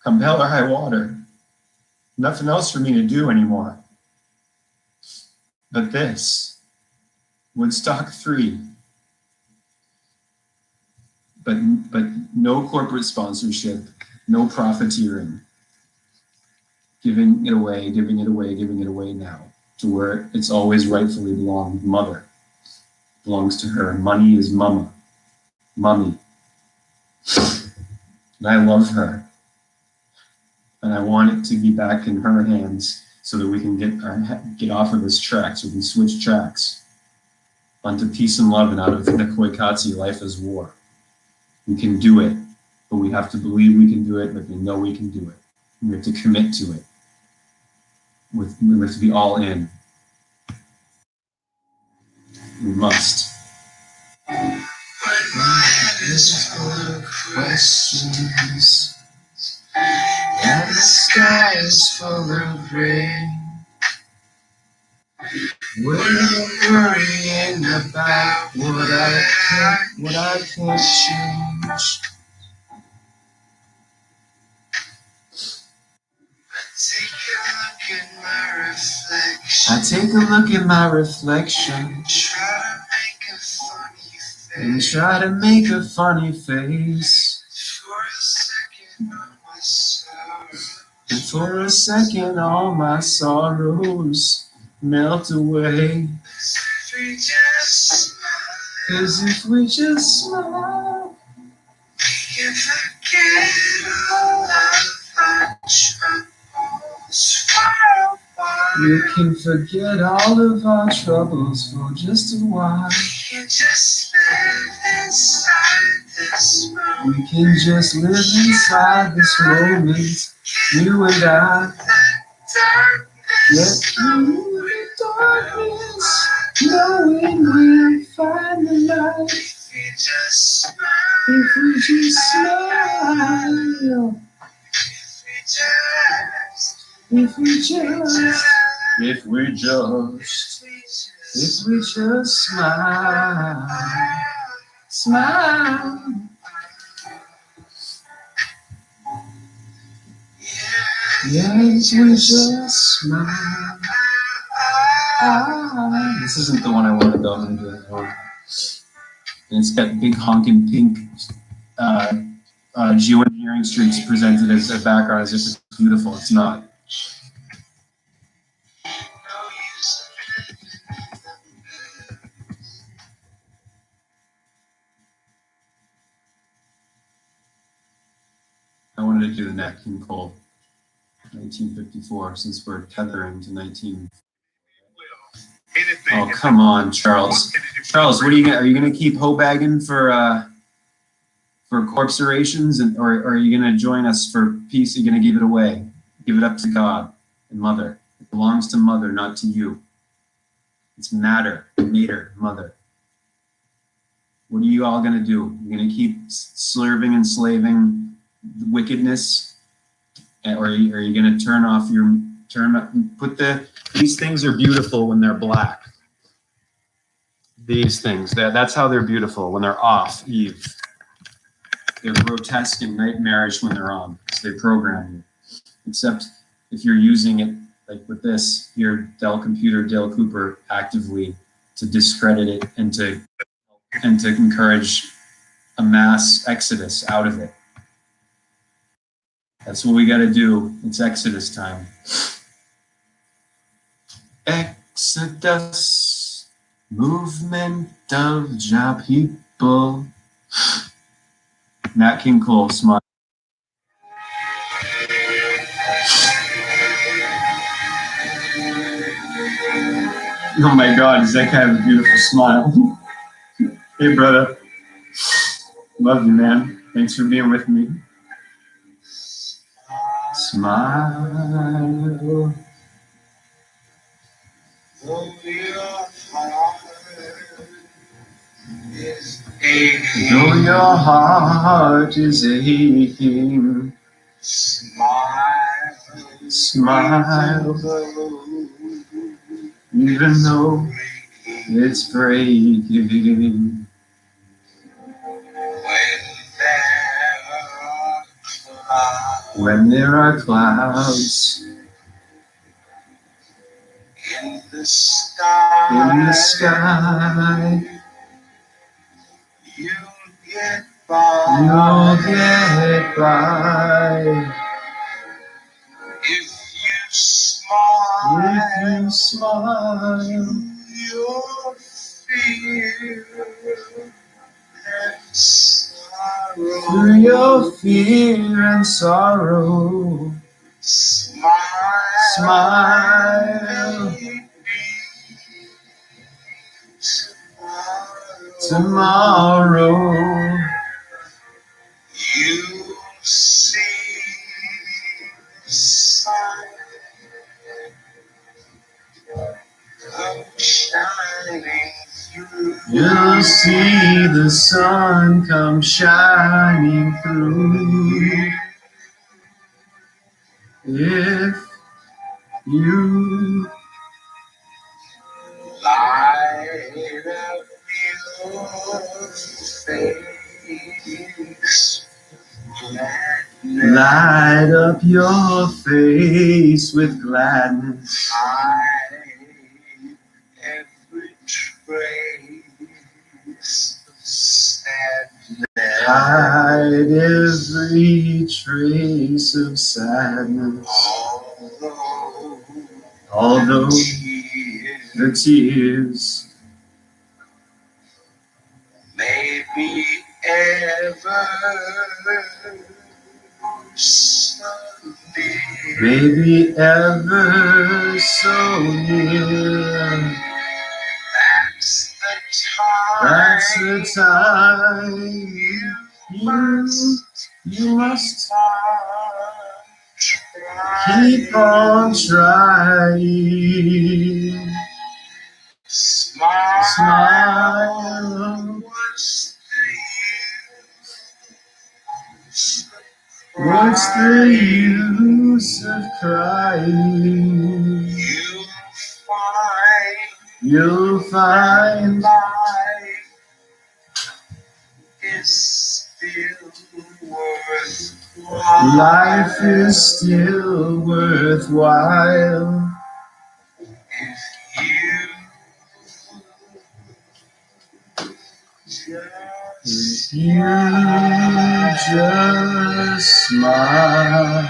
Come hell or high water. Nothing else for me to do anymore. But this. Woodstock 3. But no corporate sponsorship, no profiteering. Giving it away now to where it's always rightfully belongs. Mother belongs to her. Money is mama. Mommy. And I love her. And I want it to be back in her hands so that we can get off of this track, so we can switch tracks onto peace and love and out of the Koikatsu, life as war. We can do it, but we have to believe we can do it, but we know we can do it. We have to commit to it. We have to be all in. We must. is full of questions, and the sky is full of rain. We're worrying about what I can't change. I take a look at my reflection and try to make a funny face. And for a second all my sorrows melt away. 'Cause if we just smile, we can forget all of our troubles for a while. We can forget all of our troubles for just a while. We can just live inside this moment. We can just live inside this moment, you and I. Get through the darkness, knowing we'll find the light. If we just smile, if we just smile, smile. Yes, we just smile. This isn't the one I wanted though. I'm doing it wrong. And it's got big honking pink geoengineering streaks presented as a background as if it's beautiful. It's not. I wanted to do the Nat King Cole, 1954, since we're tethering to 19. Oh, come on, Charles. Charles, what are you going to keep hobagging for corporations, or are you going to join us for peace? Are you going to give it away? Give it up to God and Mother. It belongs to Mother, not to you. It's matter, Mother. What are you all going to do? You're going to keep serving, enslaving the wickedness, or are you going to these things are beautiful when they're black. These things, that's how they're beautiful, when they're off, Eve. They're grotesque and nightmarish when they're on, so they program you. Except if you're using it, like with this, your Dell computer, Dale Cooper, actively to discredit it and to encourage a mass exodus out of it. That's what we got to do. It's Exodus time. Exodus, movement of Jah people. Nat King Cole, smile. Oh my God, does that guy have a beautiful smile? Hey, brother. Love you, man. Thanks for being with me. Smile. Though your heart is aching, smile, even though it's breaking. When there are clouds in the sky, you'll get by. If you smile, your fear and sorrow. Through your fear and sorrow, smile. Tomorrow, you'll see the sun come shining through. You'll see the sun come shining through. If you light up your face, light up your face with gladness. Hide every trace of sadness. Hide every trace of sadness. Although the tears may be ever so near. Maybe ever so near. That's the time you must keep on trying. Smile. What's the use of crying? You'll find life is still worthwhile. Life is still worthwhile if you just smile.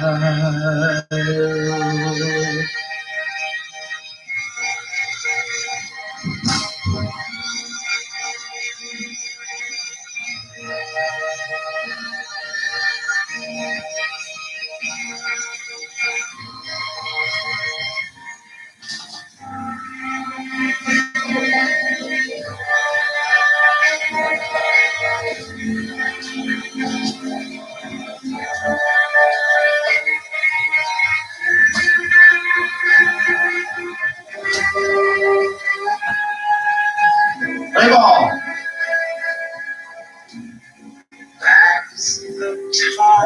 Play ball.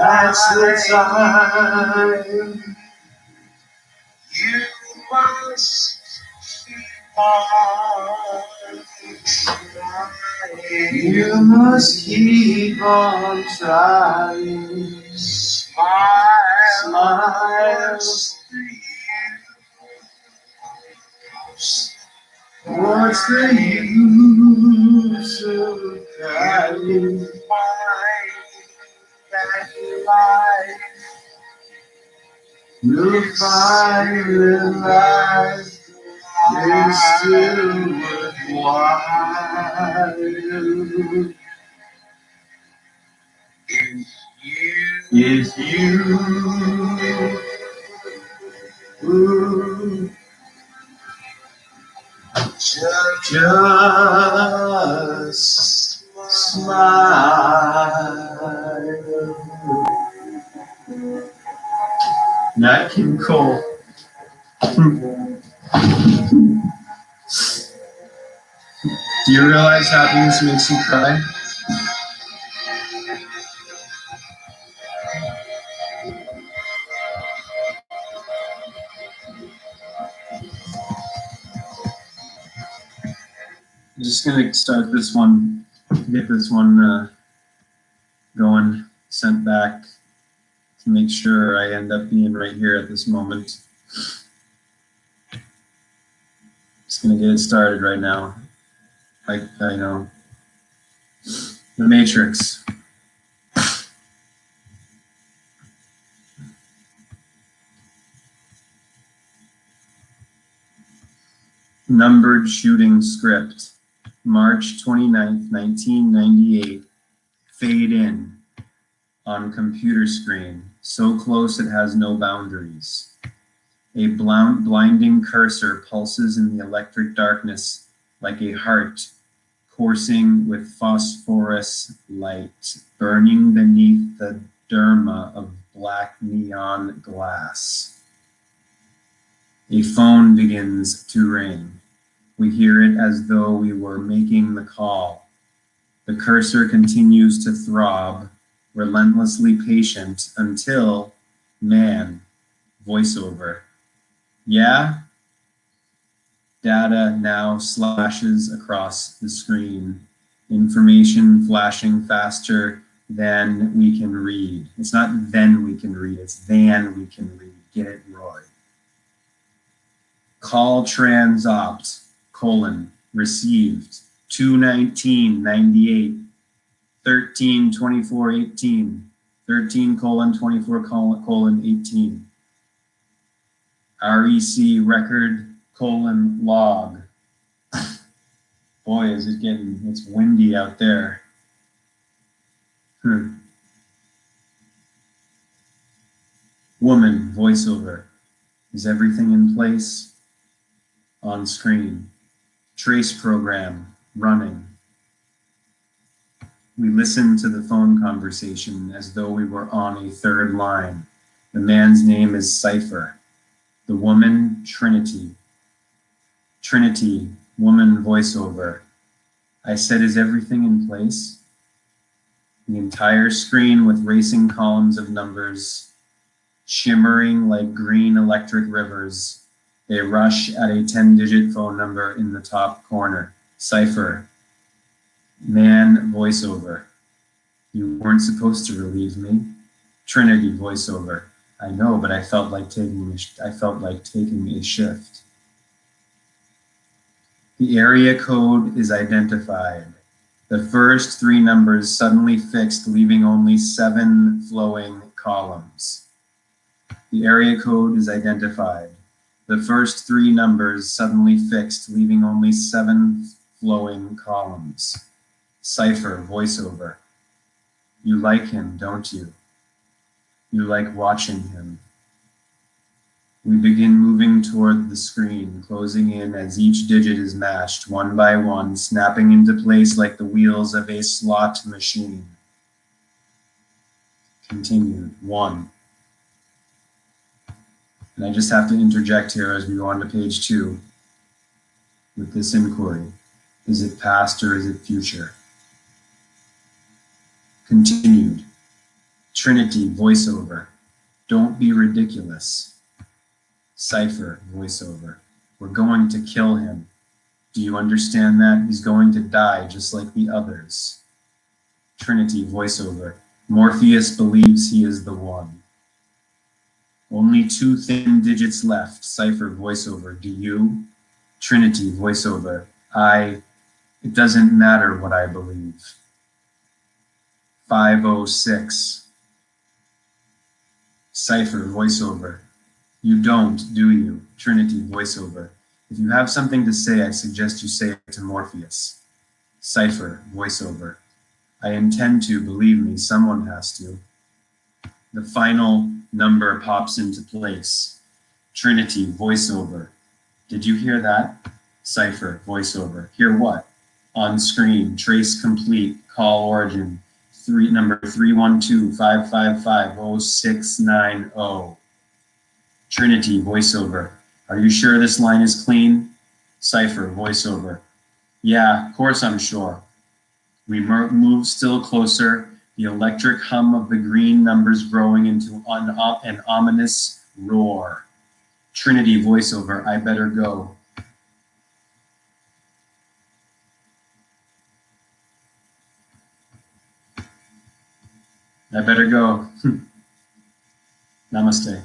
That's the time. You must keep on trying. You must keep on trying. Smile. Smile. What's the use of crying? That life, you'll find that life is still worthwhile if you just smile. Nat King Cole. Do you realize happiness makes you cry? I'm just gonna start this one, get this one going, sent back to make sure I end up being right here at this moment. Just gonna get it started right now. Like I know, the Matrix. Numbered shooting script. March 29th, 1998. Fade in on computer screen. So close it has no boundaries. A blinding cursor pulses in the electric darkness like a heart coursing with phosphorus light, burning beneath the derma of black neon glass. A phone begins to ring. We hear it as though we were making the call. The cursor continues to throb, relentlessly patient until man, voiceover. Yeah? Data now slashes across the screen. Information flashing faster than we can read. It's not then we can read, it's than we can read. Get it, Roy. Call transopt, received, 21998, 132418, 13:24:18. REC record log. Boy, it's windy out there. Woman, voiceover. Is everything in place? On screen. Trace program, running. We listen to the phone conversation as though we were on a third line. The man's name is Cypher. The woman, Trinity. Trinity, woman, voiceover. I said, is everything in place? The entire screen with racing columns of numbers, shimmering like green electric rivers. They rush at a 10-digit phone number in the top corner. Cypher. Man, voiceover. You weren't supposed to relieve me. Trinity, voiceover. I know, but I felt like taking a shift. The area code is identified. The first three numbers suddenly fixed, leaving only 7 flowing columns. The area code is identified. The first three numbers suddenly fixed, leaving only 7 flowing columns. Cypher, voiceover. You like him, don't you? You like watching him. We begin moving toward the screen, closing in as each digit is mashed, one by one, snapping into place like the wheels of a slot machine. Continued, 1. And I just have to interject here as we go on to page 2 with this inquiry. Is it past or is it future? Continued. Trinity, voiceover. Don't be ridiculous. Cypher, voiceover. We're going to kill him. Do you understand that? He's going to die just like the others. Trinity, voiceover. Morpheus believes he is the one. Only 2 thin digits left. Cypher, voiceover. Do you? Trinity, voiceover. It doesn't matter what I believe. 506. Cypher, voiceover. You don't, do you? Trinity, voiceover. If you have something to say, I suggest you say it to Morpheus. Cypher, voiceover. I intend to, believe me, someone has to. The final number pops into place. Trinity, voiceover. Did you hear that? Cypher, voiceover. Hear what? On screen, trace complete, call origin. Number 312-555-0690. Trinity, voiceover. Are you sure this line is clean? Cypher, voiceover. Yeah, of course I'm sure. We move still closer, the electric hum of the green numbers growing into an ominous roar. Trinity, voiceover. I better go. I better go. Namaste.